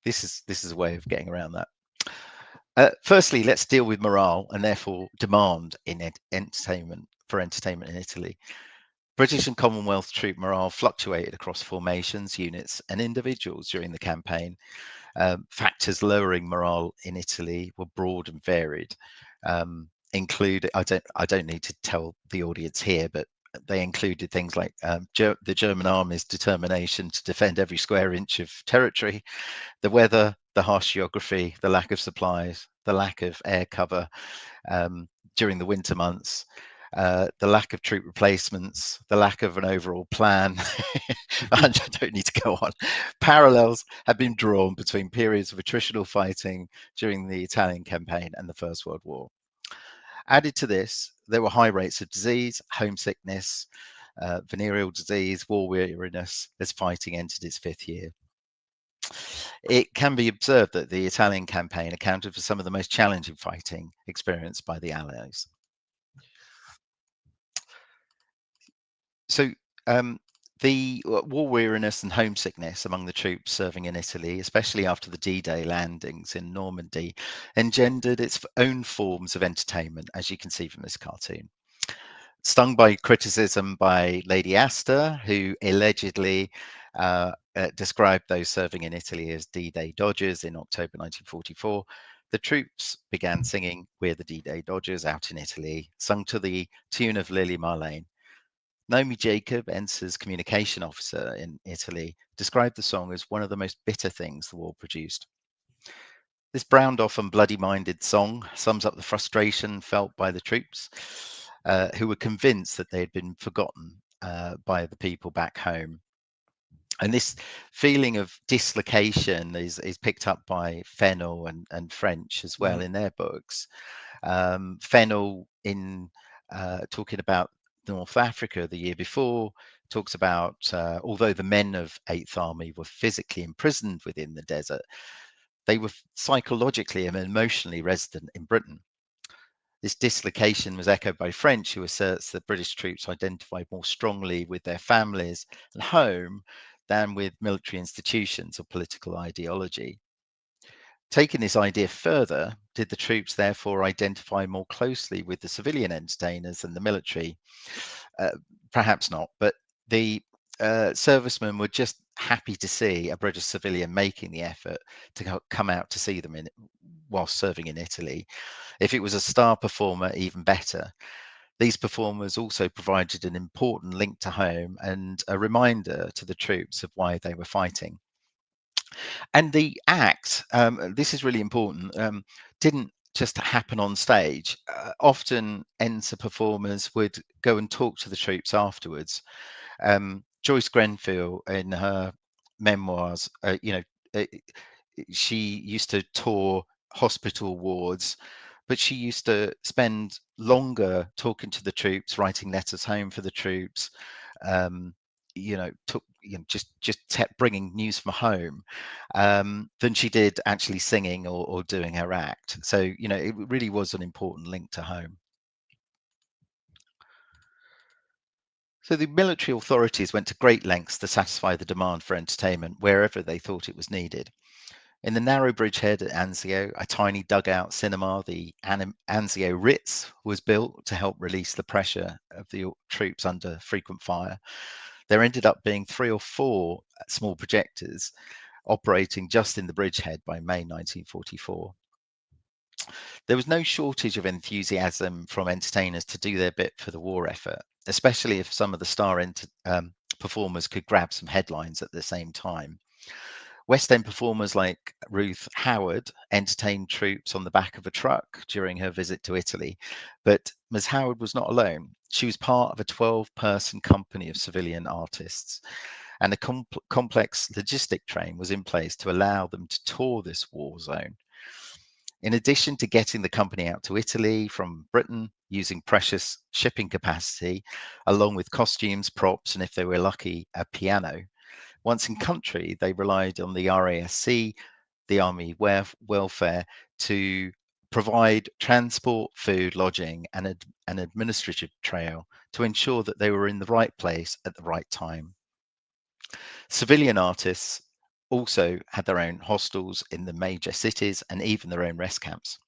this is a way of getting around that. Firstly, let's deal with morale and therefore demand in entertainment in Italy. British and Commonwealth troop morale fluctuated across formations, units, and individuals during the campaign. Factors lowering morale in Italy were broad and varied. Include I don't need to tell the audience here, but they included things like the German army's determination to defend every square inch of territory, the weather, the harsh geography, the lack of supplies, the lack of air cover during the winter months, the lack of troop replacements, the lack of an overall plan. I don't need to go on. Parallels have been drawn between periods of attritional fighting during the Italian campaign and the First World War. Added to this, there were high rates of disease, homesickness, venereal disease, war weariness as fighting entered its 5th year. It can be observed that the Italian campaign accounted for some of the most challenging fighting experienced by the Allies. So the war weariness and homesickness among the troops serving in Italy, especially after the D-Day landings in Normandy, engendered its own forms of entertainment, as you can see from this cartoon. Stung by criticism by Lady Astor, who allegedly described those serving in Italy as D-Day Dodgers in October 1944, the troops began singing "We're the D-Day Dodgers" out in Italy, sung to the tune of Lily Marlene. Naomi Jacob, ENSA's communication officer in Italy, described the song as one of the most bitter things the war produced. This browned off and bloody-minded song sums up the frustration felt by the troops, who were convinced that they had been forgotten by the people back home. And this feeling of dislocation is picked up by Fennell and French as well in their books. Fennell, in talking about North Africa the year before, talks about although the men of 8th Army were physically imprisoned within the desert, they were psychologically and emotionally resident in Britain. This dislocation was echoed by French, who asserts that British troops identified more strongly with their families and home than with military institutions or political ideology. Taking this idea further, did the troops therefore identify more closely with the civilian entertainers than the military? Perhaps not, but the servicemen were just happy to see a British civilian making the effort to come out to see them whilst serving in Italy. If it was a star performer, even better. These performers also provided an important link to home and a reminder to the troops of why they were fighting. And the act, this is really important, didn't just happen on stage. Often ENSA performers would go and talk to the troops afterwards. Joyce Grenfell, in her memoirs, she used to tour hospital wards, but she used to spend longer talking to the troops, writing letters home for the troops. Just bringing news from home than she did actually singing or doing her act. So it really was an important link to home. So the military authorities went to great lengths to satisfy the demand for entertainment wherever they thought it was needed. In the narrow bridgehead at Anzio, a tiny dugout cinema, the Anzio Ritz, was built to help release the pressure of the troops under frequent fire. There ended up being 3 or 4 small projectors operating just in the bridgehead by May 1944. There was no shortage of enthusiasm from entertainers to do their bit for the war effort, especially if some of the star performers could grab some headlines at the same time. West End performers like Ruth Howard entertained troops on the back of a truck during her visit to Italy. But Ms. Howard was not alone. She was part of a 12-person company of civilian artists, and a complex logistic train was in place to allow them to tour this war zone. In addition to getting the company out to Italy from Britain using precious shipping capacity, along with costumes, props, and if they were lucky, a piano, once in country, they relied on the RASC, the Army Welfare, to provide transport, food, lodging, and an administrative trail to ensure that they were in the right place at the right time. Civilian artists also had their own hostels in the major cities and even their own rest camps.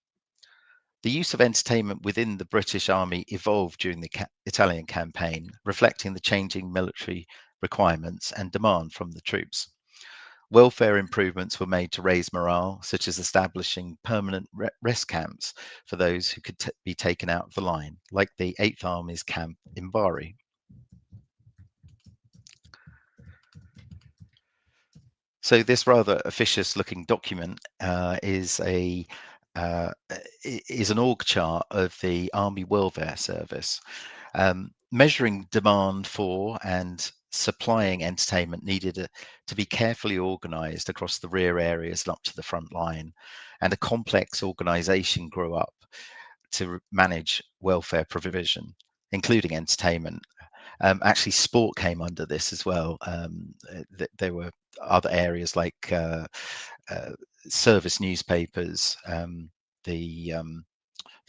The use of entertainment within the British Army evolved during the Italian campaign, reflecting the changing military requirements and demand from the troops. Welfare improvements were made to raise morale, such as establishing permanent rest camps for those who could be taken out of the line, like the 8th Army's camp in Bari. So this rather officious-looking document is an org chart of the Army Welfare Service, measuring demand for and supplying entertainment needed to be carefully organized across the rear areas and up to the front line. And a complex organization grew up to manage welfare provision, including entertainment. Actually, sport came under this as well. There were other areas like service newspapers, the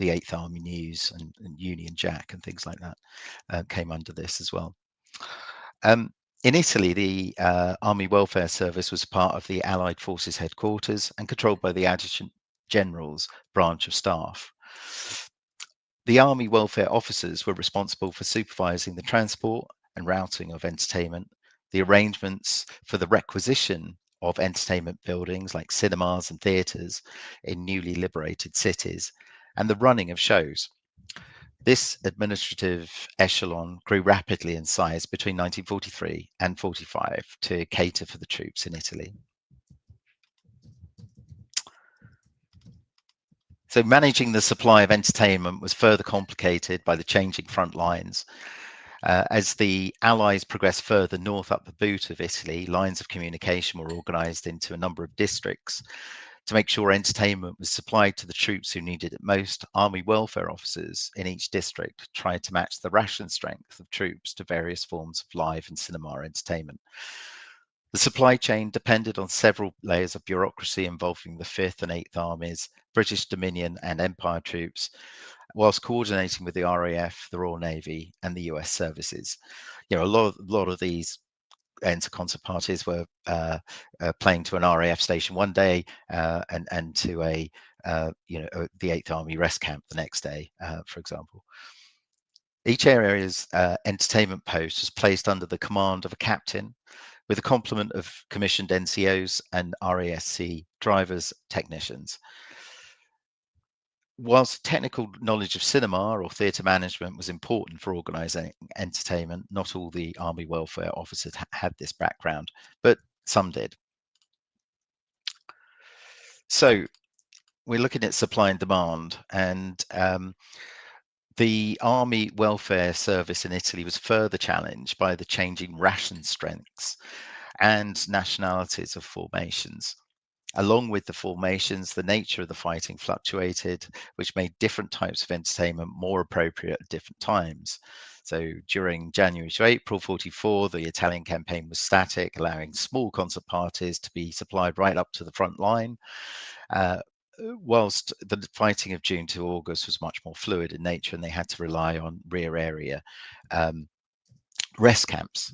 8th Army News and Union Jack and things like that came under this as well. In Italy, the Army Welfare Service was part of the Allied Forces headquarters and controlled by the Adjutant General's branch of staff. The Army welfare officers were responsible for supervising the transport and routing of entertainment, the arrangements for the requisition of entertainment buildings like cinemas and theatres in newly liberated cities, and the running of shows. This administrative echelon grew rapidly in size between 1943 and 45 to cater for the troops in Italy. So managing the supply of entertainment was further complicated by the changing front lines. As the Allies progressed further north up the boot of Italy, lines of communication were organised into a number of districts. To make sure entertainment was supplied to the troops who needed it most, Army welfare officers in each district tried to match the ration strength of troops to various forms of live and cinema entertainment. The supply chain depended on several layers of bureaucracy involving the 5th and 8th Armies, British Dominion and Empire troops, whilst coordinating with the RAF, the Royal Navy, and the US services. You know, a lot of these ENSA concert parties were playing to an RAF station one day and to a the 8th Army rest camp the next day, for example. Each area's entertainment post was placed under the command of a captain with a complement of commissioned NCOs and RASC drivers, technicians. Whilst technical knowledge of cinema or theatre management was important for organising entertainment, not all the Army welfare officers had this background, but some did. So we're looking at supply and demand, and the Army Welfare Service in Italy was further challenged by the changing ration strengths and nationalities of formations. Along with the formations, the nature of the fighting fluctuated, which made different types of entertainment more appropriate at different times. So during January to April 44, the Italian campaign was static, allowing small concert parties to be supplied right up to the front line. Whilst the fighting of June to August was much more fluid in nature, and they had to rely on rear area rest camps.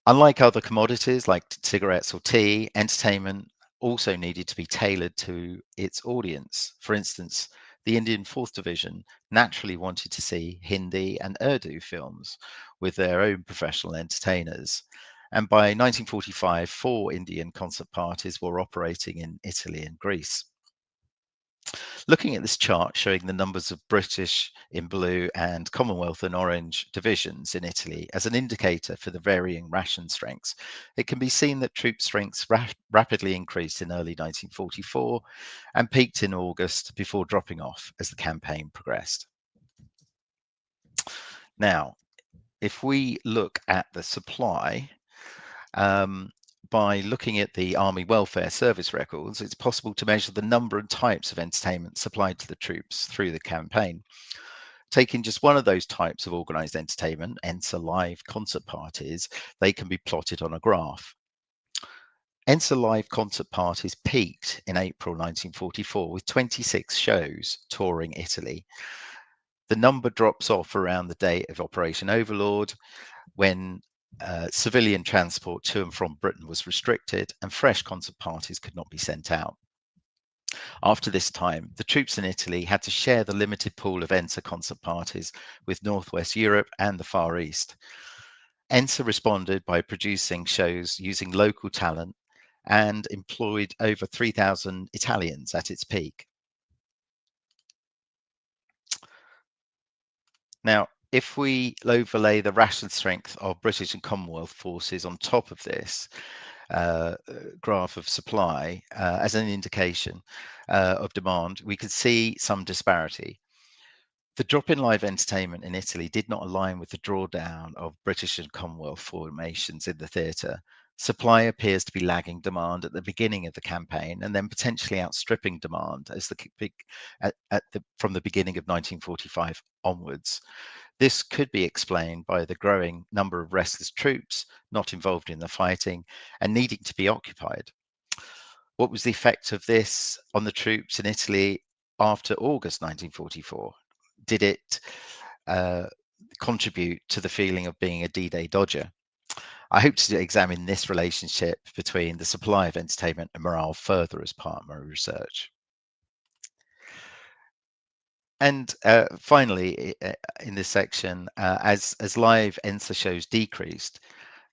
Unlike other commodities like cigarettes or tea, entertainment also needed to be tailored to its audience. For instance, the Indian 4th Division naturally wanted to see Hindi and Urdu films with their own professional entertainers. And by 1945, 4 Indian concert parties were operating in Italy and Greece. Looking at this chart showing the numbers of British in blue and Commonwealth in orange divisions in Italy as an indicator for the varying ration strengths, it can be seen that troop strengths rapidly increased in early 1944 and peaked in August before dropping off as the campaign progressed. Now, if we look at the supply, by looking at the Army Welfare Service records, it's possible to measure the number and types of entertainment supplied to the troops through the campaign. Taking just one of those types of organised entertainment, ENSA live concert parties, they can be plotted on a graph. ENSA live concert parties peaked in April 1944 with 26 shows touring Italy. The number drops off around the date of Operation Overlord, when civilian transport to and from Britain was restricted and fresh concert parties could not be sent out. After this time, the troops in Italy had to share the limited pool of ENSA concert parties with Northwest Europe and the Far East. ENSA responded by producing shows using local talent and employed over 3,000 Italians at its peak. Now, if we overlay the ration strength of British and Commonwealth forces on top of this graph of supply as an indication of demand, we could see some disparity. The drop in live entertainment in Italy did not align with the drawdown of British and Commonwealth formations in the theatre. Supply appears to be lagging demand at the beginning of the campaign and then potentially outstripping demand as from the beginning of 1945 onwards. This could be explained by the growing number of restless troops not involved in the fighting and needing to be occupied. What was the effect of this on the troops in Italy after August 1944? Did it contribute to the feeling of being a D-Day dodger? I hope to examine this relationship between the supply of entertainment and morale further as part of my research. And finally, in this section, as live ENSA shows decreased,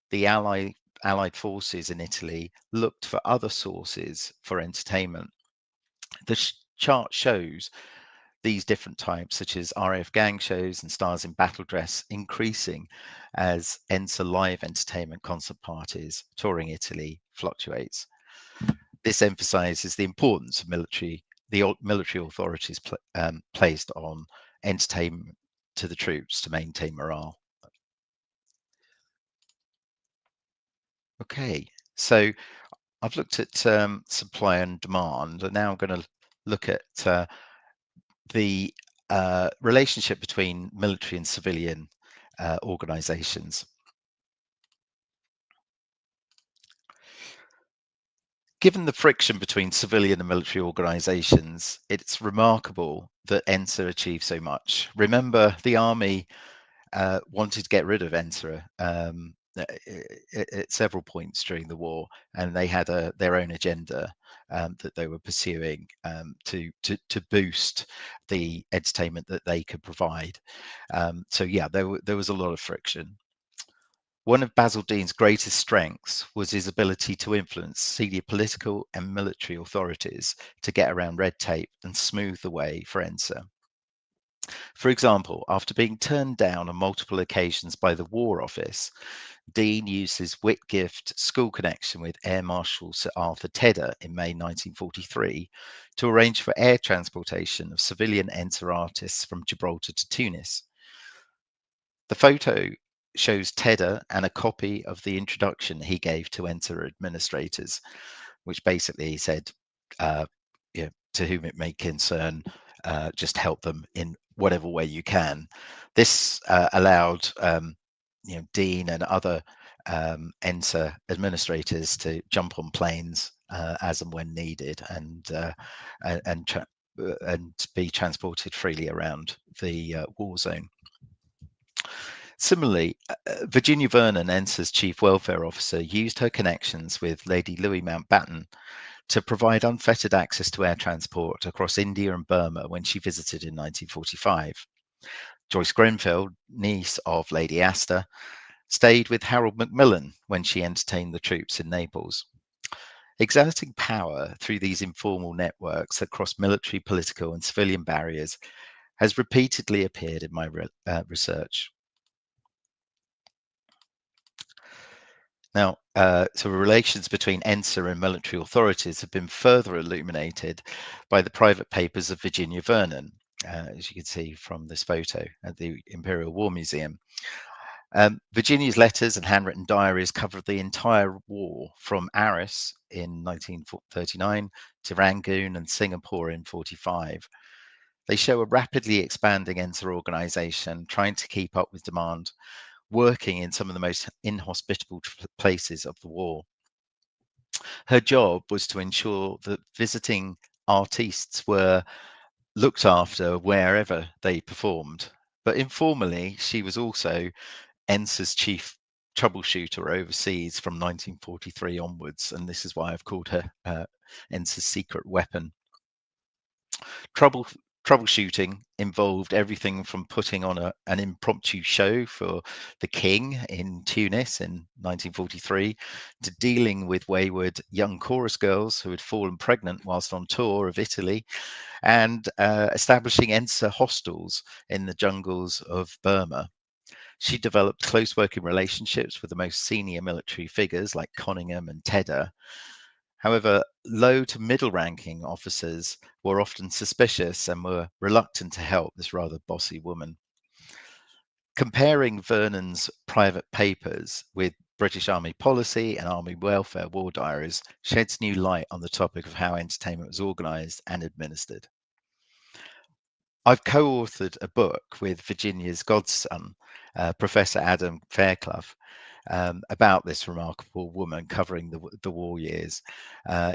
the Allied forces in Italy looked for other sources for entertainment. The chart shows these different types, such as RAF gang shows and stars in battle dress, increasing as ENSA live entertainment concert parties touring Italy fluctuates. This emphasizes the importance of the military authorities placed on entertainment to the troops to maintain morale. Okay, so I've looked at supply and demand, and now I'm going to look at the relationship between military and civilian organizations. Given the friction between civilian and military organizations, it's remarkable that ENSA achieved so much. Remember, the army wanted to get rid of ENSA at several points during the war, and they had their own agenda that they were pursuing to boost the entertainment that they could provide. So yeah, there was a lot of friction. One of Basil Dean's greatest strengths was his ability to influence senior political and military authorities to get around red tape and smooth the way for ENSA. For example, after being turned down on multiple occasions by the War Office, Dean used his Whitgift school connection with Air Marshal Sir Arthur Tedder in May 1943 to arrange for air transportation of civilian ENSA artists from Gibraltar to Tunis. The photo shows Tedder and a copy of the introduction he gave to ENSA administrators, which basically said, to whom it may concern, just help them in whatever way you can. This allowed Dean and other ENSA administrators to jump on planes as and when needed and be transported freely around the war zone. Similarly, Virginia Vernon, ENSA's chief welfare officer, used her connections with Lady Louis Mountbatten to provide unfettered access to air transport across India and Burma when she visited in 1945. Joyce Grenfell, niece of Lady Astor, stayed with Harold Macmillan when she entertained the troops in Naples. Exerting power through these informal networks across military, political, and civilian barriers has repeatedly appeared in my research. Now, so relations between ENSA and military authorities have been further illuminated by the private papers of Virginia Vernon, as you can see from this photo at the Imperial War Museum. Virginia's letters and handwritten diaries covered the entire war from Arras in 1939 to Rangoon and Singapore in 45. They show a rapidly expanding ENSA organization trying to keep up with demand, working in some of the most inhospitable places of the war. Her job was to ensure that visiting artistes were looked after wherever they performed. But informally, she was also ENSA's chief troubleshooter overseas from 1943 onwards, and this is why I've called her ENSA's secret weapon. Troubleshooting involved everything from putting on an impromptu show for the king in Tunis in 1943 to dealing with wayward young chorus girls who had fallen pregnant whilst on tour of Italy, and establishing ENSA hostels in the jungles of Burma. She developed close working relationships with the most senior military figures like Conyngham and Tedder. However, low to middle ranking officers were often suspicious and were reluctant to help this rather bossy woman. Comparing Vernon's private papers with British Army policy and Army welfare war diaries sheds new light on the topic of how entertainment was organised and administered. I've co-authored a book with Virginia's godson, Professor Adam Fairclough, about this remarkable woman covering the war years.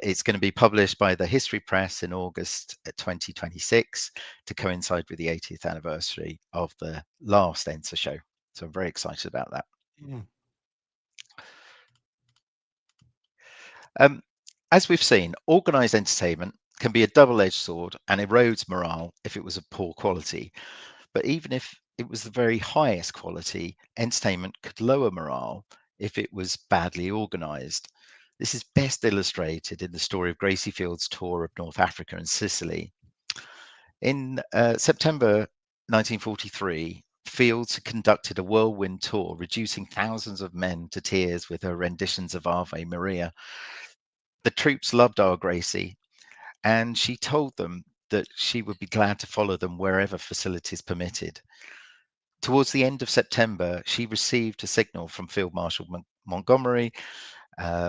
It's going to be published by the History Press in August 2026 to coincide with the 80th anniversary of the last ENSA show. So I'm very excited about that. As we've seen, organised entertainment can be a double-edged sword and erodes morale if it was of poor quality. But even if it was the very highest quality, entertainment could lower morale if it was badly organised. This is best illustrated in the story of Gracie Field's tour of North Africa and Sicily. In September 1943, Fields conducted a whirlwind tour, reducing thousands of men to tears with her renditions of Ave Maria. The troops loved our Gracie, and she told them that she would be glad to follow them wherever facilities permitted. Towards the end of September, she received a signal from Field Marshal Montgomery,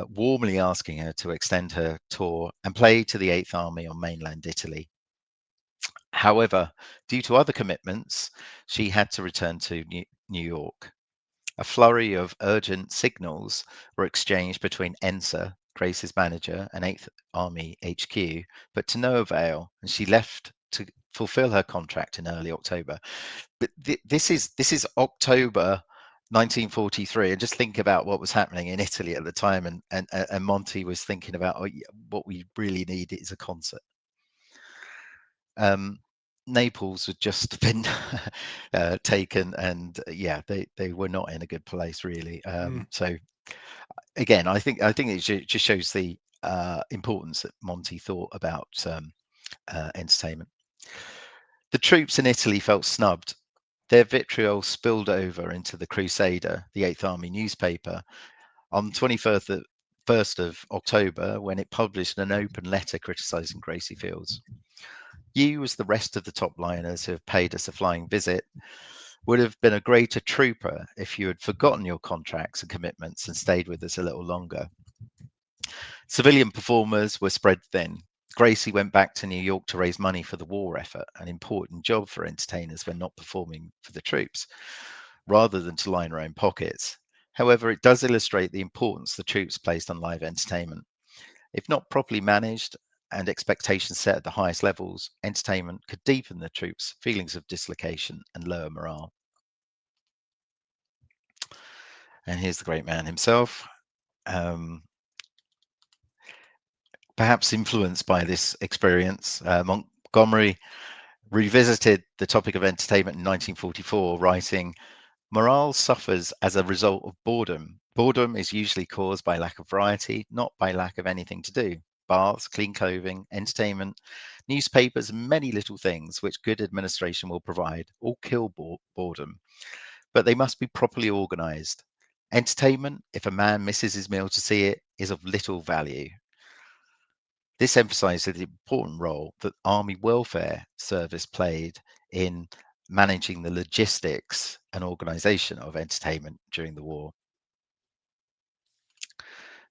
warmly asking her to extend her tour and play to the 8th Army on mainland Italy. However, due to other commitments, she had to return to New York. A flurry of urgent signals were exchanged between ENSA, Grace's manager, and 8th Army HQ, but to no avail, and she left to fulfill her contract in early October. But this is October 1943, and just think about what was happening in Italy at the time, and Monty was thinking about, oh, what we really need is a concert. Naples had just been taken, and yeah, they were not in a good place really. So again, I think it just shows the importance that Monty thought about entertainment. The troops in Italy felt snubbed. Their vitriol spilled over into the Crusader, the 8th Army newspaper, on 1st of October, when it published an open letter criticising Gracie Fields. You, as the rest of the top liners who have paid us a flying visit, would have been a greater trooper if you had forgotten your contracts and commitments and stayed with us a little longer. Civilian performers were spread thin. Gracie went back to New York to raise money for the war effort, an important job for entertainers when not performing for the troops, rather than to line her own pockets. However, it does illustrate the importance the troops placed on live entertainment. If not properly managed and expectations set at the highest levels, entertainment could deepen the troops' feelings of dislocation and lower morale. And here's the great man himself. Perhaps influenced by this experience, Montgomery revisited the topic of entertainment in 1944, writing, "Morale suffers as a result of boredom, Boredom is usually caused by lack of variety, not by lack of anything to do. Baths, clean clothing, entertainment, newspapers, and many little things which good administration will provide all kill boredom, but they must be properly organised. Entertainment, if a man misses his meal to see it, is of little value. This emphasises the important role that Army Welfare Service played in managing the logistics and organisation of entertainment during the war.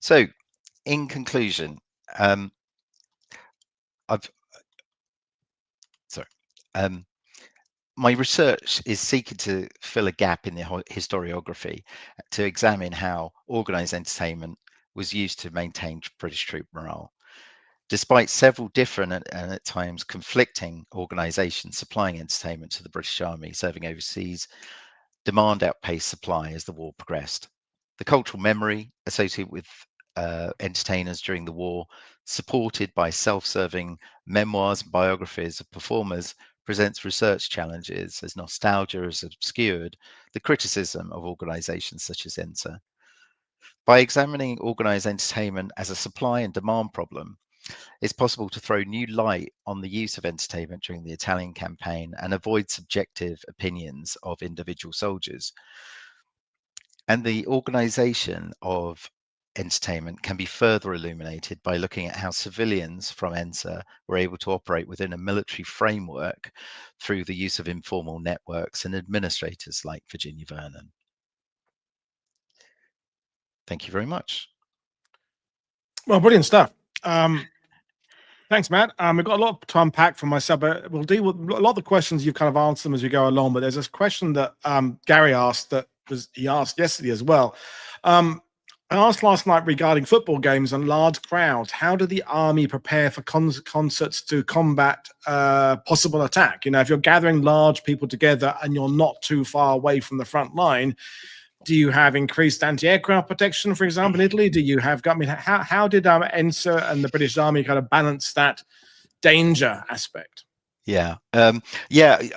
So, in conclusion, I've sorry. My research is seeking to fill a gap in the historiography to examine how organised entertainment was used to maintain British troop morale. Despite several different and at times conflicting organisations supplying entertainment to the British Army serving overseas, demand outpaced supply as the war progressed. The cultural memory associated with entertainers during the war, supported by self-serving memoirs and biographies of performers, presents research challenges as nostalgia has obscured the criticism of organisations such as ENSA. By examining organised entertainment as a supply and demand problem, it's possible to throw new light on the use of entertainment during the Italian campaign and avoid subjective opinions of individual soldiers. And the organisation of entertainment can be further illuminated by looking at how civilians from ENSA were able to operate within a military framework through the use of informal networks and administrators like Virginia Vernon. Thank you very much. Well, brilliant stuff. Thanks, Matt. We've got a lot to unpack from myself, but we'll deal with a lot of the questions. You've kind of answered them as we go along. But there's this question that Gary asked he asked yesterday as well. I asked last night regarding football games and large crowds. How do the army prepare for concerts to combat possible attack? You know, if you're gathering large people together and you're not too far away from the front line, do you have increased anti-aircraft protection, for example, in Italy? Do you have, I mean, how did ENSA and the British Army kind of balance that danger aspect? Yeah.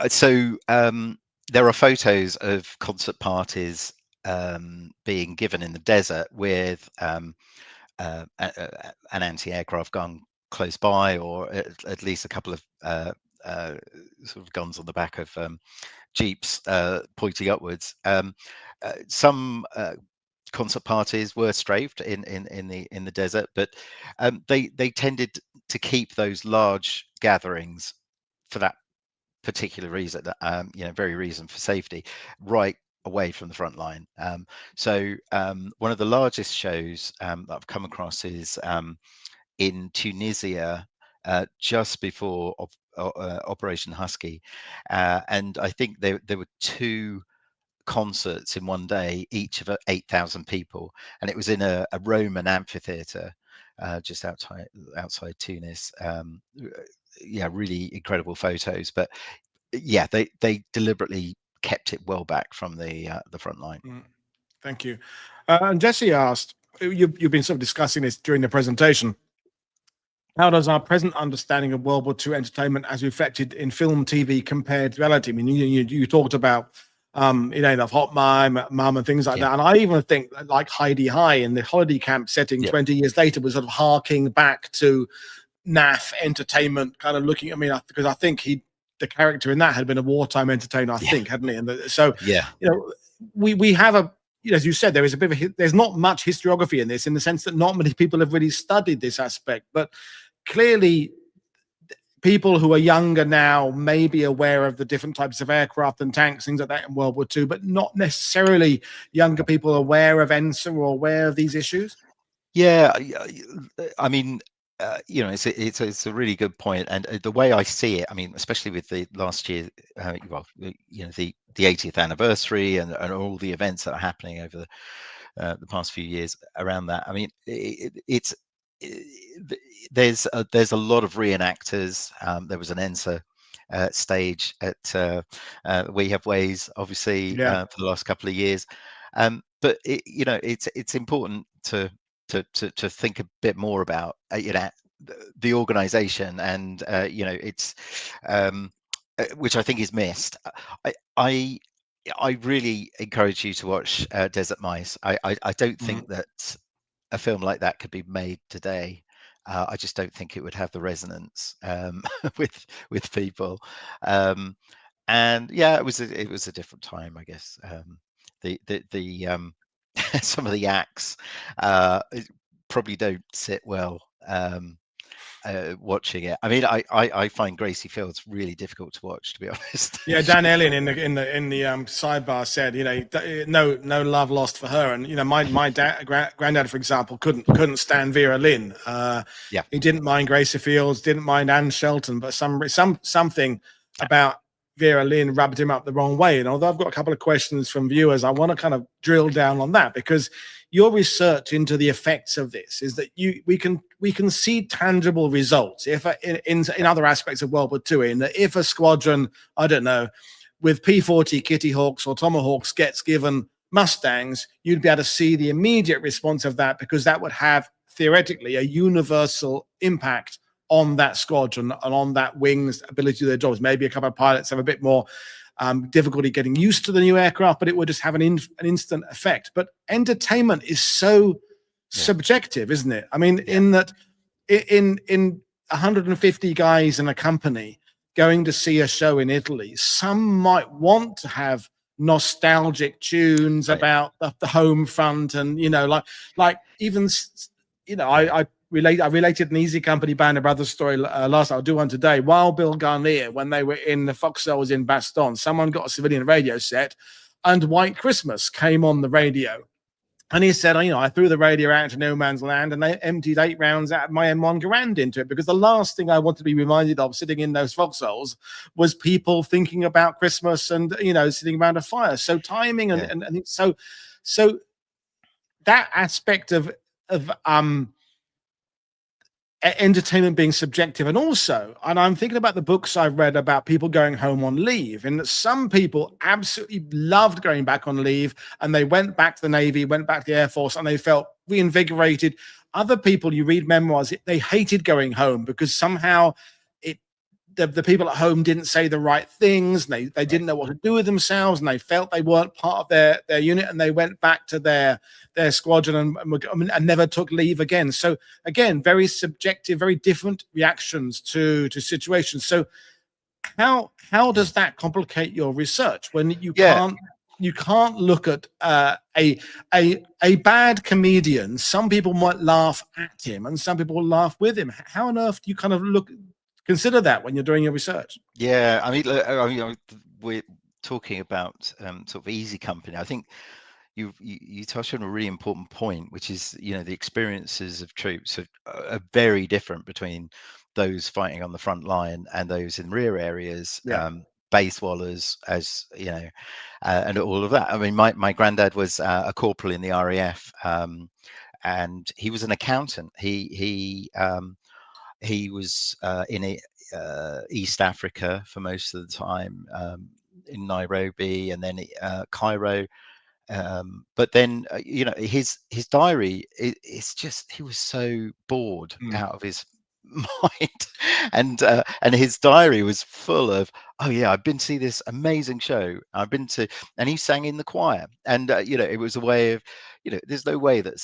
So there are photos of concert parties being given in the desert with an anti-aircraft gun close by, or at least a couple of sort of guns on the back of jeeps pointing upwards. Some concert parties were strafed in the desert, but they tended to keep those large gatherings for that particular reason, very reason for safety, right away from the front line. So one of the largest shows that I've come across is in Tunisia just before Operation Husky, and I think there were two concerts in one day, each of 8,000 people, and it was in a Roman amphitheater just outside Tunis. Yeah, really incredible photos, but yeah, they deliberately kept it well back from the front line. Thank you. And Jesse asked, you've been sort of discussing this during the presentation. How does our present understanding of World War II entertainment as reflected in film, TV compared to reality? I mean, you talked about, the Hot Mum and things like that. And I even think like Heidi High in the holiday camp setting 20 years later was sort of harking back to NAF entertainment, kind of looking, because I think the character in that had been a wartime entertainer, I think, hadn't he? And so, we have as you said, there is a bit of there's not much historiography in this, in the sense that not many people have really studied this aspect, but clearly people who are younger now may be aware of the different types of aircraft and tanks, things like that in World War II, but not necessarily younger people aware of ENSA or aware of these issues. Yeah, I mean, it's a really good point, and the way I see it, I mean, especially with the last year, the 80th anniversary and all the events that are happening over the past few years around that. I mean, there's a lot of reenactors. There was an ENSA stage at We Have Ways, obviously, for the last couple of years, but it's important to think a bit more about the organization, and it's which I think is missed. I really encourage you to watch Desert Mice. I don't Mhm. think that a film like that could be made today. I just don't think it would have the resonance with people. Um, and yeah, it was a different time, I guess. The some of the acts probably don't sit well. Watching it. I mean, I find Gracie Fields really difficult to watch, to be honest. Yeah, Dan Ellin in the sidebar said, no love lost for her, and my dad, granddad, for example, couldn't stand Vera Lynn. Yeah, He didn't mind Gracie Fields, didn't mind Anne Shelton, but something about Vera Lynn rubbed him up the wrong way. And although I've got a couple of questions from viewers, I want to kind of drill down on that, because your research into the effects of this is that we can see tangible results if in other aspects of World War II, in that if a squadron, I don't know, with P-40 Kitty Hawks or Tomahawks gets given Mustangs, you'd be able to see the immediate response of that, because that would have theoretically a universal impact on that squadron and on that wing's ability to do their jobs. Maybe a couple of pilots have a bit more difficulty getting used to the new aircraft, but it would just have an instant effect. But entertainment is so yeah, subjective, isn't it? I mean, yeah, in that, in 150 guys in a company going to see a show in Italy, some might want to have nostalgic tunes right, about the home front, and like even yeah, I related an Easy Company Band of Brothers story last night. I'll do one today. While Bill Garnier, when they were in the Foxholes in Bastogne, someone got a civilian radio set, and White Christmas came on the radio. And he said, I threw the radio out to no man's land, and they emptied 8 rounds out of my M1 Garand into it, because the last thing I wanted to be reminded of sitting in those foxholes was people thinking about Christmas and, sitting around a fire. So timing yeah, and so that aspect of entertainment being subjective. And I'm thinking about the books I've read about people going home on leave, and that some people absolutely loved going back on leave, and they went back to the Navy, went back to the Air Force, and they felt reinvigorated. Other people, you read memoirs, they hated going home because somehow it the people at home didn't say the right things, and they right, didn't know what to do with themselves, and they felt they weren't part of their unit, and they went back to their squadron and never took leave again. So again, very subjective, very different reactions to situations. So how yeah, does that complicate your research when yeah, you can't look at a bad comedian? Some people might laugh at him, and some people will laugh with him. How on earth do you kind of consider that when you're doing your research? yeah. I mean, look, we're talking about sort of Easy Company. I think you touched on a really important point, which is the experiences of troops are very different between those fighting on the front line and those in rear areas, Yeah. base wallers, as and all of that. I mean, my granddad was a corporal in the RAF, and he was an accountant. He was in East Africa for most of the time, in Nairobi, and then Cairo. But then his diary, it's just, he was so bored Mm, out of his mind, and his diary was full of, oh yeah, I've been to see this amazing show, I've been to, and he sang in the choir, and it was a way of, there's no way that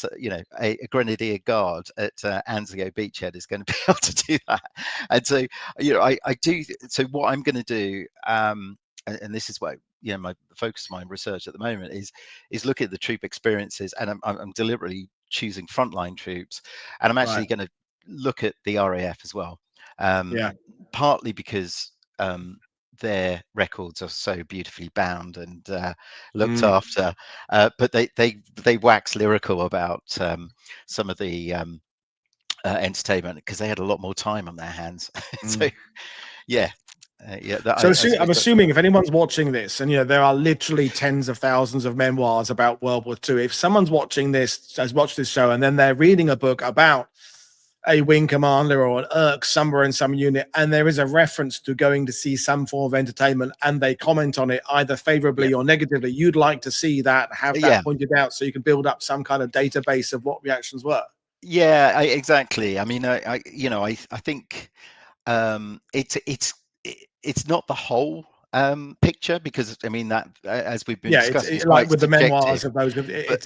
a grenadier guard at Anzio Beachhead is going to be able to do that. And so I do, so what I'm going to do, and this is what my focus of my research at the moment is look at the troop experiences, and I'm deliberately choosing frontline troops, and I'm right. actually going to look at the RAF as well, um, Yeah. partly because their records are so beautifully bound and looked Mm, after, but they wax lyrical about some of the entertainment, because they had a lot more time on their hands. So mm. yeah, yeah, So I suppose I'm that, assuming if anyone's watching this, and there are literally tens of thousands of memoirs about World War II. If someone's watching this, has watched this show, and then they're reading a book about a wing commander or an ERC somewhere in some unit, and there is a reference to going to see some form of entertainment, and they comment on it either yeah, favorably or negatively, you'd like to see that, have that yeah. pointed out, so you can build up some kind of database of what reactions were. Yeah, exactly. I mean, I think it's not the whole. picture, because I mean that, as we've been Yeah, discussing, it's like quite with the subjective. memoirs of those. But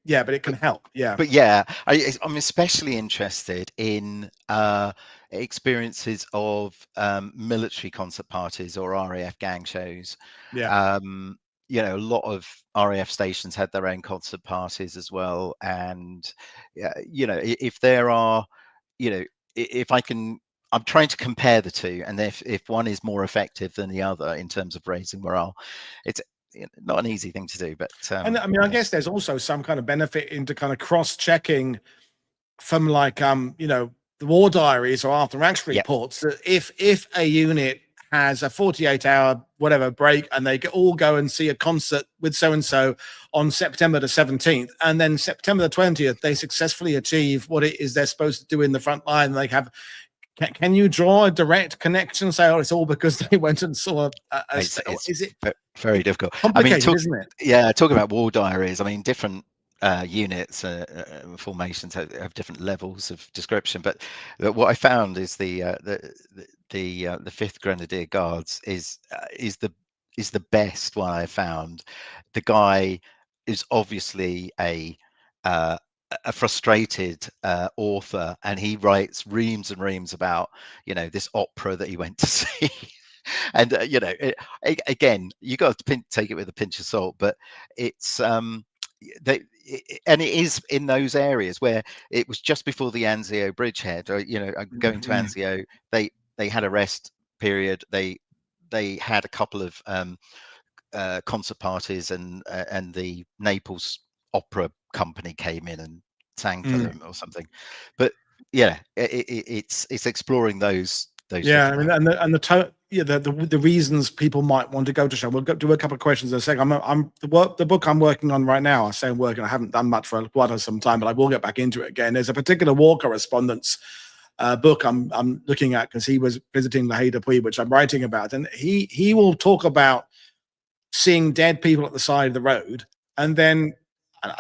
Yeah, but it can help. Yeah, but yeah, I'm especially interested in experiences of military concert parties or RAF gang shows. yeah. Um, a lot of RAF stations had their own concert parties as well, and if there are, if I can. I'm trying to compare the two, and if one is more effective than the other in terms of raising morale, it's not an easy thing to do. But And I mean, I guess there's also some kind of benefit into kind of cross-checking from like the war diaries or after action yeah, reports that if a unit has a 48-hour whatever break and they all go and see a concert with so and so on September the 17th, and then September the 20th they successfully achieve what it is they're supposed to do in the front line, and they have, can you draw a direct connection, say, oh, it's all because they went and saw it's is it very difficult. I mean, complicated, isn't it? talking about war diaries, I mean, different units, formations have different levels of description. But what I found is the Fifth Grenadier Guards is the best one I found. The guy is obviously uh, a frustrated author, and he writes reams and reams about this opera that he went to see. And again, you got to take it with a pinch of salt, but it's and it is in those areas where it was just before the Anzio bridgehead, or going to Anzio, they had a rest period. They had a couple of concert parties, and the Naples Opera Company came in and sang for them or something. But yeah, it's exploring those Yeah, I different mean, areas. the reasons people might want to go to show. We'll do a couple of questions in a second. I'm the book I'm working on right now. I say I'm working. I haven't done much for quite some time, but I will get back into it again. There's a particular war correspondence book I'm looking at because he was visiting La Haye Depuis, which I'm writing about, and he will talk about seeing dead people at the side of the road, and then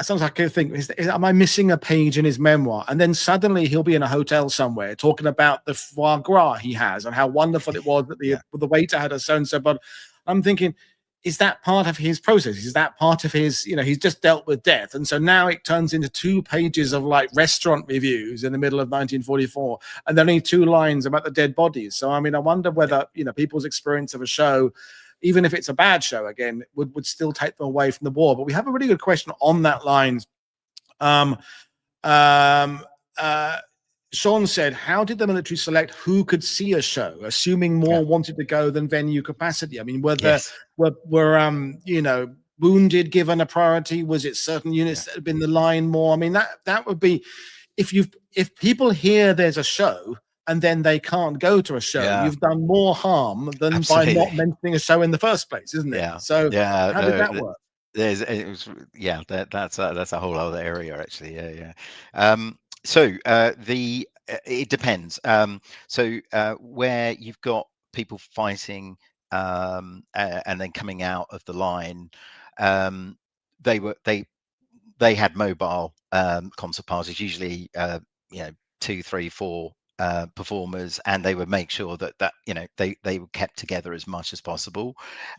sometimes I can think, am I missing a page in his memoir? And then suddenly he'll be in a hotel somewhere talking about the foie gras he has and how wonderful it was that the waiter had a so and so. But I'm thinking, is that part of his process? Is that part of his, he's just dealt with death. And so now it turns into 2 pages of like restaurant reviews in the middle of 1944, and then only 2 lines about the dead bodies. So, I mean, I wonder whether, people's experience of a show, even if it's a bad show, again, would still take them away from the war. But we have a really good question on that line. Um, um, uh, Sean said, how did the military select who could see a show, assuming Yeah. more wanted to go than venue capacity? I mean, Yes. were wounded given a priority? Was it certain Yeah. units that had been the line more? I mean, that would be, if people hear there's a show and then they can't go to a show, Yeah. you've done more harm than by not Absolutely. mentioning a show in the first place, isn't it? Yeah. So Yeah. how did No, that work? that's a whole other area actually. Yeah. Yeah. So it depends. So where you've got people fighting and then coming out of the line, um, they were they had mobile concert parties, usually you know 2, 3, 4 performers, and they would make sure that they were kept together as much as possible,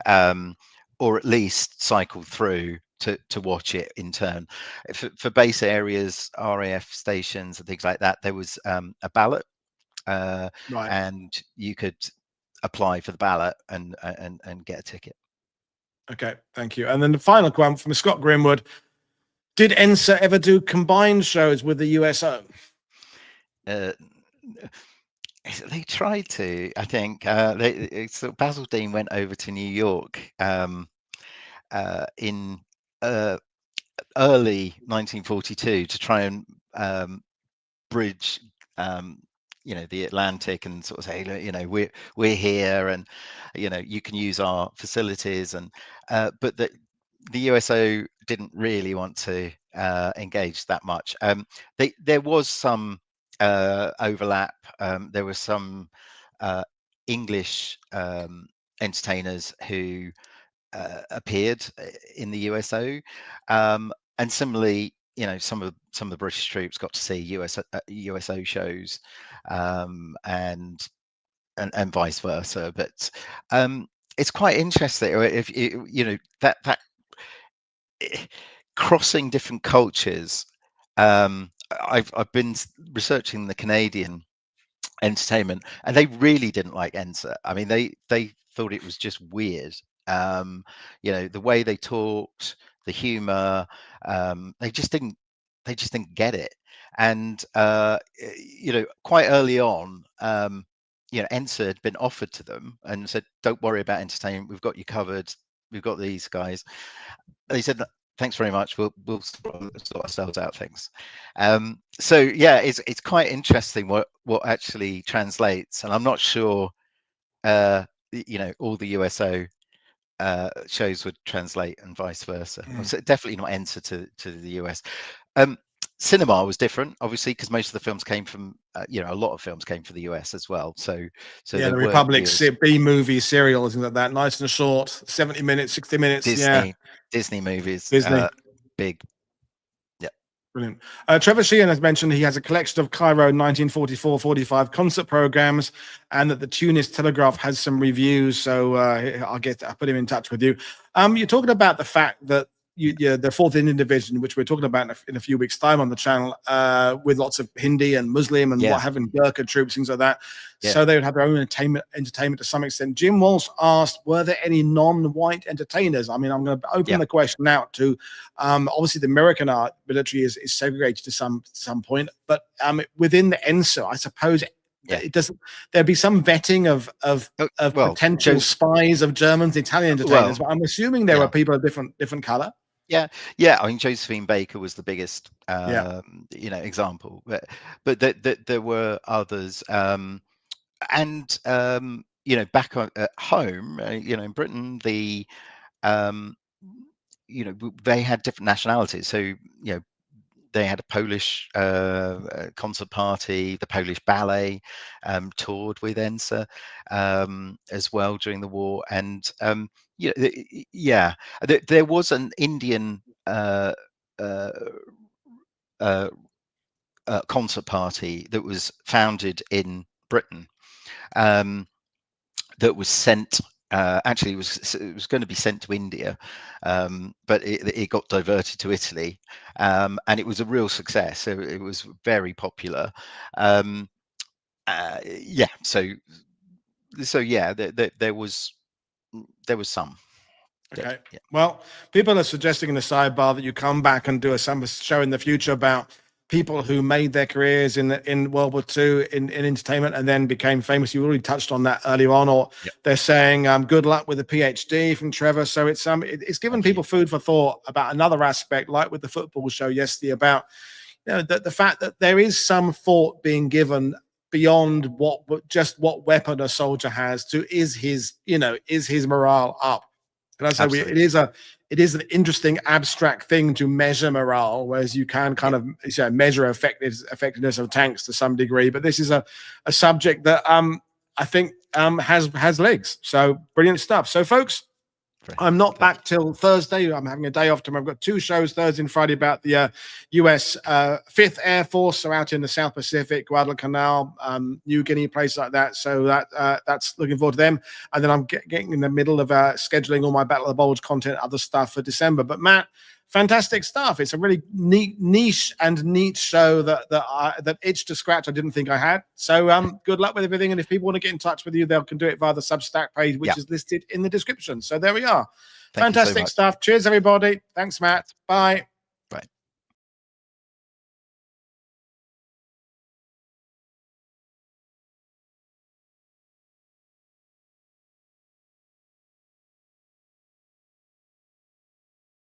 um, or at least cycle through to watch it in turn. For base areas, RAF stations and things like that, there was a ballot, uh, Right. and you could apply for the ballot and get a ticket. Okay. Thank you. And then the final one from Scott Grimwood. Did ENSA ever do combined shows with the USO? Uh, they tried to, I think. So Basil Dean went over to New York in uh, early 1942 to try and bridge, um, the Atlantic, and sort of say, "Look, we're here, and you can use our facilities." And but the USO didn't really want to engage that much. There was some overlap. There were some English entertainers who appeared in the USO, and similarly, some of the British troops got to see USO shows, and vice versa. But it's quite interesting if you know that crossing different cultures. I've been researching the Canadian entertainment, and they really didn't like ENSA. I mean, they thought it was just weird. You know, the way they talked, the humor, they just didn't get it. And you know, quite early on, you know, ENSA had been offered to them and said, "Don't worry about entertainment. We've got you covered. We've got these guys." They said, "Thanks very much. We'll sort ourselves out things." So yeah, it's quite interesting what actually translates, and I'm not sure you know, all the USO shows would translate and vice versa. So definitely not enter to the US. Cinema was different, obviously, because most of the films came from you know, a lot of films came from the US as well. So Yeah, there the were Republic's viewers. B-movie serials, things like that, nice and short, 70 minutes, 60 minutes. Yeah, Disney movies, Disney. big. Yeah. Brilliant. Trevor Sheehan has mentioned he has a collection of Cairo 1944-45 concert programs, and that the Tunis Telegraph has some reviews. So I'll put him in touch with you. You're talking about the fact that the Fourth Indian Division, which we're talking about in a few weeks' time on the channel, with lots of Hindi and Muslim and what having Gurkha troops, things like that. Yeah. So they would have their own entertainment to some extent. Jim Walsh asked, were there any non-white entertainers? I mean, I'm going to open the question out to, obviously the American art military is segregated to some point, but within the ENSA, I suppose it doesn't. There'd be some vetting of potential spies of Germans, Italian entertainers. But I'm assuming there were people of different color. Yeah. I mean, Josephine Baker was the biggest, you know, example, but there were others, and you know, back at home, you know, in Britain, you know, they had different nationalities. So, you know, they had a Polish concert party. The Polish ballet toured with ENSA as well during the war, and there was an Indian concert party that was founded in Britain, that was sent. Actually, it was going to be sent to India, but it got diverted to Italy, and it was a real success. So it was very popular. Yeah. So yeah, there was some. Okay. Yeah. Well, people are suggesting in the sidebar that you come back and do a show in the future about people who made their careers in World War II in entertainment and then became famous. You already touched on that earlier on, or they're saying good luck with the PhD from Trevor. So it's given people food for thought about another aspect, like with the football show yesterday, about the fact that there is some thought being given beyond what weapon a soldier has to is his morale up. And I say it is an interesting abstract thing to measure morale, whereas you can kind of measure effectiveness of tanks to some degree. But this is a subject that I think has legs. So brilliant stuff. So folks, I'm not back till Thursday. I'm having a day off tomorrow. I've got two shows Thursday and Friday about the US 5th Air Force, so out in the South Pacific, Guadalcanal, New Guinea, places like that. So that's looking forward to them. And then I'm getting in the middle of scheduling all my Battle of the Bulge content, other stuff for December. But Matt, fantastic stuff. It's a really niche show that itched to scratch I didn't think I had. So good luck with everything. And if people want to get in touch with you, they can do it via the Substack page, which is listed in the description. So there we are. Fantastic stuff. Cheers, everybody. Thanks, Matt. Bye.